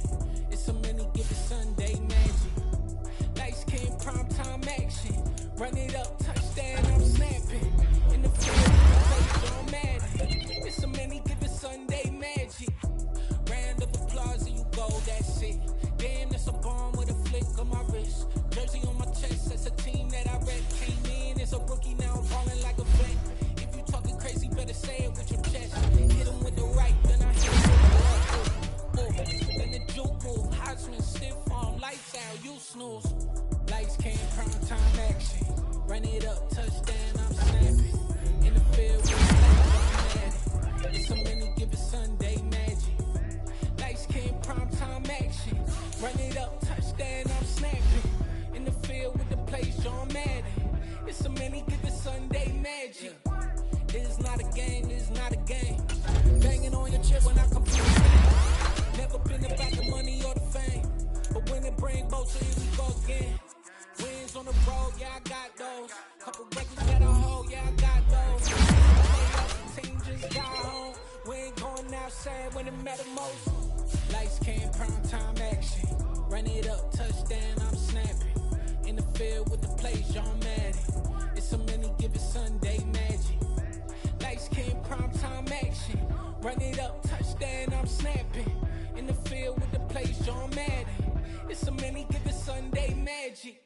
It's so many, give it Sunday magic. Lights came, prime time action. Run it up, touchdown, I'm snapping. In the field with the plays, John Madden. It's so many, give it Sunday magic. Round of applause and you go, that's it. Damn, that's a bomb with a flick on my wrist. Jersey on my chest, that's a team that I rep. Came in as a rookie, now I'm falling like a vet. If you talking crazy, better say it with your chest. Hit him with the right, then I hit him with the left. Then the juke move, Heisman, stiff arm, lights out, you snooze. Lights came, prime time action. Run it up, touchdown, I'm snapping. In the field with the plays, I'm mad. It's so many, give it Sunday magic. Lights came, prime time action. Run it up, touchdown, I'm snapping. In the field with the plays, John Madden. It's so many, give it Sunday magic. This is not a game, this is not a game. Banging on your chest when I come through the game. Never been about the money or the fame. But when it bring both, so here we go again. Wins on the road, yeah, I got those. Couple records that I hold, yeah, I got those. The team just got home. We ain't going outside when it matter most. Lights came, prime time action. Run it up, touchdown, I'm snapping. In the field with the plays, John Madden. It's a many given Sunday magic. Lights came, prime time action. Run it up, touchdown, I'm snapping. In the field with the plays, John Madden. It's a many given Sunday magic.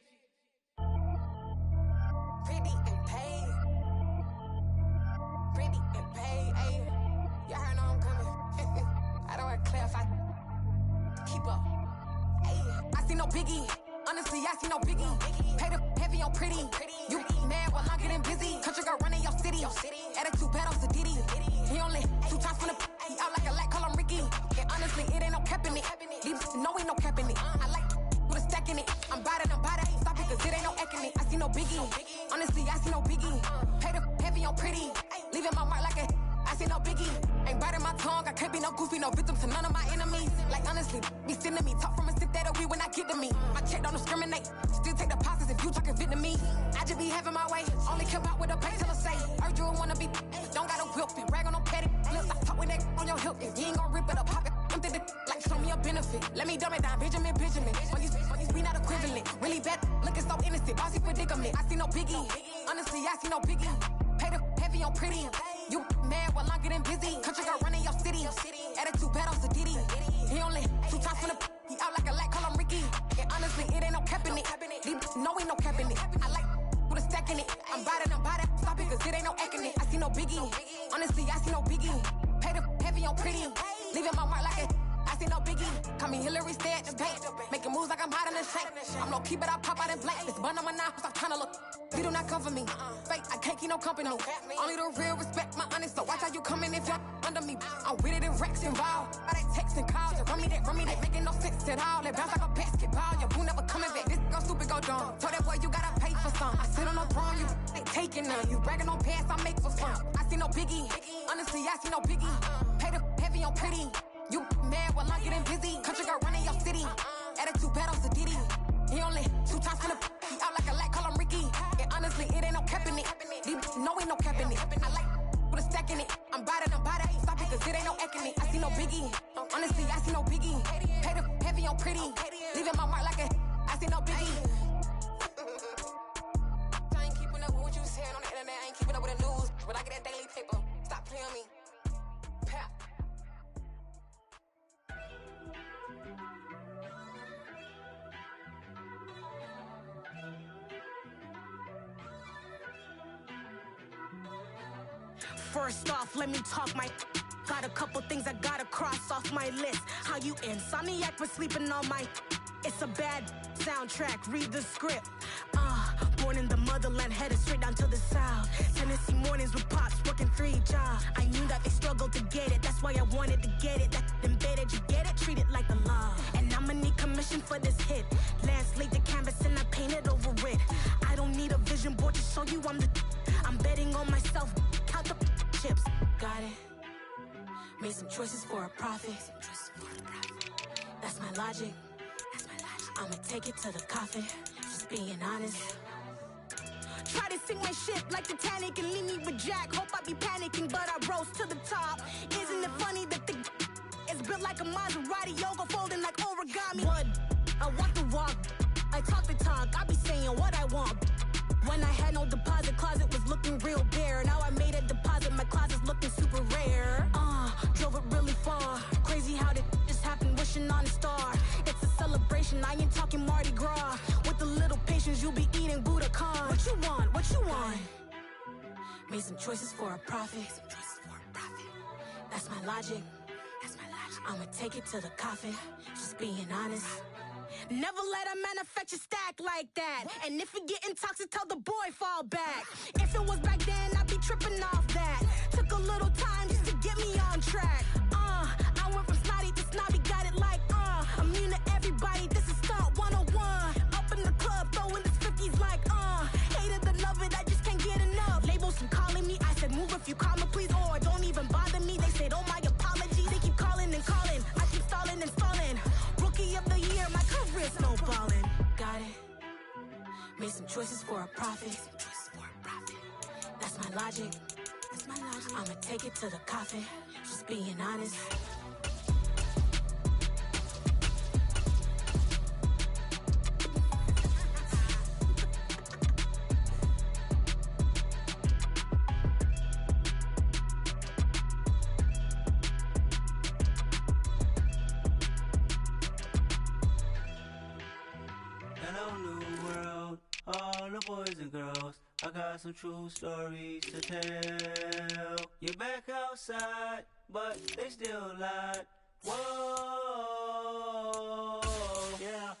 Pretty and paid. Pretty and paid, ayy. Y'all heard know I'm coming. I don't want to clarify. Keep up. Ayy. I see no biggie. Honestly, I see no biggie. Pay the heavy on pretty. You mad while I'm getting busy. Country girl running your city. Attitude battles to Diddy. He only 2 times from the he out like a light, call him Ricky. And honestly, it ain't no cap in it. These no ain't no cap in it. I like with a stack in it. I'm bout it. Stop it, cause it ain't no eck in it. I see no biggie. Honestly, I see no biggie. Pay the heavy on pretty. Leaving my mark like a I see no biggie. Ain't biting my tongue. I can't be no goofy, no victim to none of my enemies. Like honestly, be sending me talk from a sip that a weed when I get to me. My check don't discriminate. Still take deposits if you talking Vietnamese. I just be having my way. Only care about what the pay till I say. Heard you wanna be. Don't gotta whip it. Rag on no petty. Flips. I talk with that on your hip. If you ain't gon' rip it or pop it. Empty the like show me a benefit. Let me dumb it down. Benjamin. We not equivalent. Really bad. Looking so innocent. Bossy predicament. I see no biggie. Honestly, I see no biggie. Pay the heavy on pretty. You mad while I'm getting busy. Country girl running your city. Attitude battles to Diddy. He only 2 times from the he out like a light, call him Ricky. And honestly, it ain't no cap in it. No ain't no cap in it. I like with a stack in it. I'm bout it. Stop it, cause it ain't no eck in it. I see no biggie. Honestly, I see no biggie. Pay the heavy on pretty. Leaving my mark like a I see no biggie. Call me Hillary, stay at the bank. Making moves like I'm hot in the shank. I'm low key, but I pop out in blank. This bun on my knife, stop trying to look. You do not come for me. Fake, I can't keep no company. Only the real respect my honest. So watch how you coming if you're under me. I'm with it in racks involved. I they text and calls. You run me that. Making no sense at all. They bounce like a basketball. Your boo never coming back. This go stupid, go dumb. Told that boy you gotta pay for some. I sit on no throne, you ain't taking none. You bragging on pants, I make for fun. I see no biggie. Honestly, I see no biggie. Pay the heavy on pretty. You mad while I'm getting busy. Country girl running your city. Attitude battles to Diddy. He only 2 times from the he out like a light, call him Ricky. And honestly, it ain't no cap in it. No ain't no cap in it. I like with a stack in it. I'm bout it. Stop it, cause it ain't no eck in it. I see no biggie. Honestly, I see no biggie. Pay the heavy on pretty. Leaving my mark like a I see no biggie. I ain't keeping up with what you saying on the internet. I ain't keeping up with the news. But I get that daily paper. Stop playing me. Pap. First off, let me talk my got a couple things I gotta cross off my list. How you insomniac for sleeping on my it's a bad soundtrack, read the script. Born in the motherland, headed straight down to the south. Tennessee mornings with pops, working 3 jobs. I knew that they struggled to get it, that's why I wanted to get it. That embedded, you get it, treat it like a law. And I'ma need commission for this hit. Lance laid the canvas and I painted over it. I don't need a vision board to show you I'm betting on myself, count the chips. Got it. Made some choices for a profit. That's my logic. I'ma take it to the coffin. Just being honest. Try to sink my ship like Titanic and leave me with Jack. Hope I be panicking, but I rose to the top. Isn't it funny that the is built like a Maserati, yoga folding like origami? What? I walk the walk. I talk the talk. I be saying what I want. When I had no deposit, closet was looking real bare. Now I made a deposit, my closet's looking super rare. Drove it really far. Crazy how did just happen, wishing on a star. It's a celebration, I ain't talking Mardi Gras. With a little patience, you'll be eating Budokan. What you want? What you want? Made some choices for a profit. That's my logic. I'ma take it to the coffin. Just being honest. Never let a manufacture stack like that. And if it getting toxic, tell the boy fall back. If it was back then, I'd be tripping off that. Took a little time just to get me on track. I went from snotty to snobby, got it like immune to everybody, this is stunt 101. Up in the club, throwing this 50s like hate it or love it, I just can't get enough. Labels keep calling me, I said move if you call me please, or don't even bother me. They said oh my apologies, they keep calling and calling. I keep stalling and stalling. Rookie of the year, my career snowballing. Got it. Made some choices for a profit. That's my logic. I'ma take it to the coffin. Just being honest. whole new world. All the boys and girls, I got some true stories to tell. You're back outside, but they still lied. Whoa, yeah.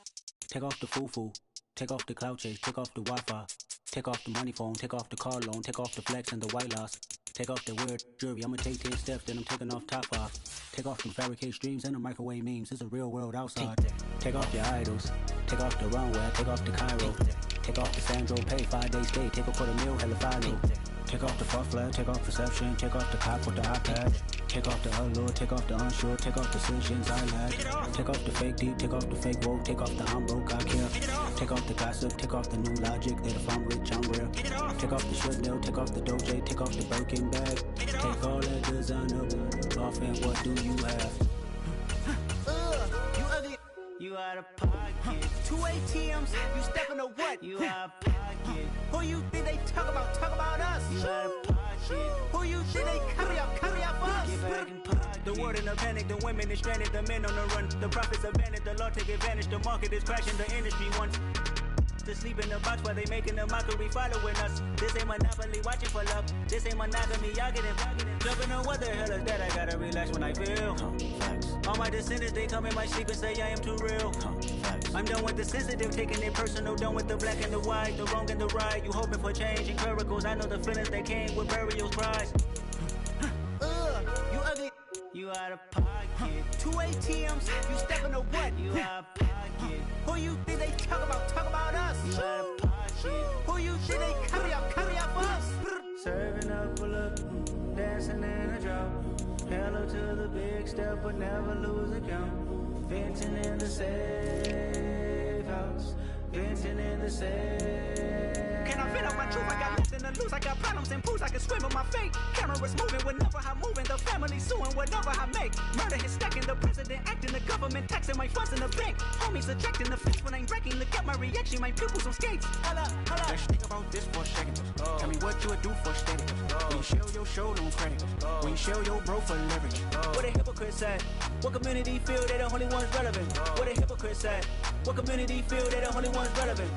Take off the foo-foo, take off the cloud chase, take off the Wi-Fi, take off the money phone, take off the car loan, take off the flex and the white loss. Take off the weird jewelry, I'ma take 10 steps, then I'm taking off top off. Take off them fabricated streams and the microwave memes, it's a real world outside. Take off your idols, take off the runway, take off the Cairo. Take off the Sandro pay, 5 days stay, take a quarter meal, hella follow. Take off the fuck flag, take off perception, take off the cop with the iPad. Take off the allure, take off the unsure, take off the decisions I lack. Take off the fake deep, take off the fake woke, take off the I'm broke, I care. Take off the gossip, take off the new logic, that if I'm rich, I'm real. Take off the Chanel, take off the Doja, take off the Birkin bag. Take all that designer off and what do you have? You ugly, you out of pocket. 2 ATMs, you stepping to what? You out of pocket. Who you think they talk about us? You out of pocket. Who you think they carry up for us? Get back in pocket. The world in a panic, the women is stranded, the men on the run. The profits abandoned, the law take advantage, the market is crashing, the industry wants to sleep in the box while they making a mockery following us. This ain't monopoly, watching for love. This ain't monogamy, y'all getting jumping on what the hell is that? I gotta relax when I feel. All my descendants, they come in my sleep and say I am too real. I'm done with the sensitive, taking it personal, done with the black and the white, the wrong and the right. You hoping for change and miracles, I know the feelings they came with burial cries. You ugly, you out of pocket. 2 ATMs, you stepping to what? You out of pocket. Who you think they talk about us? You out of pocket. Who you think they carry up for us? Serving up a look, dancing in a drop. Hello to the big step, but never lose a count. Venting in the safe house, venting in the safe. Can I vent out my truth? I got nothing to lose. I got problems and pools. I can swim with my fate. Cameras moving whenever I'm moving. The family suing whatever I make. Murder is stacking. The president acting. The government taxing my funds in the bank. Homies ejecting the fence when I'm breaking. Look at my reaction. My pupils on skates. Holla. Let's think about this for a second. Tell me what you would do for static. When you show your show, no credit. When you show your bro for leverage. What a hypocrite said. What community feel they the only ones relevant? What a hypocrite said. What community feel they the only ones relevant?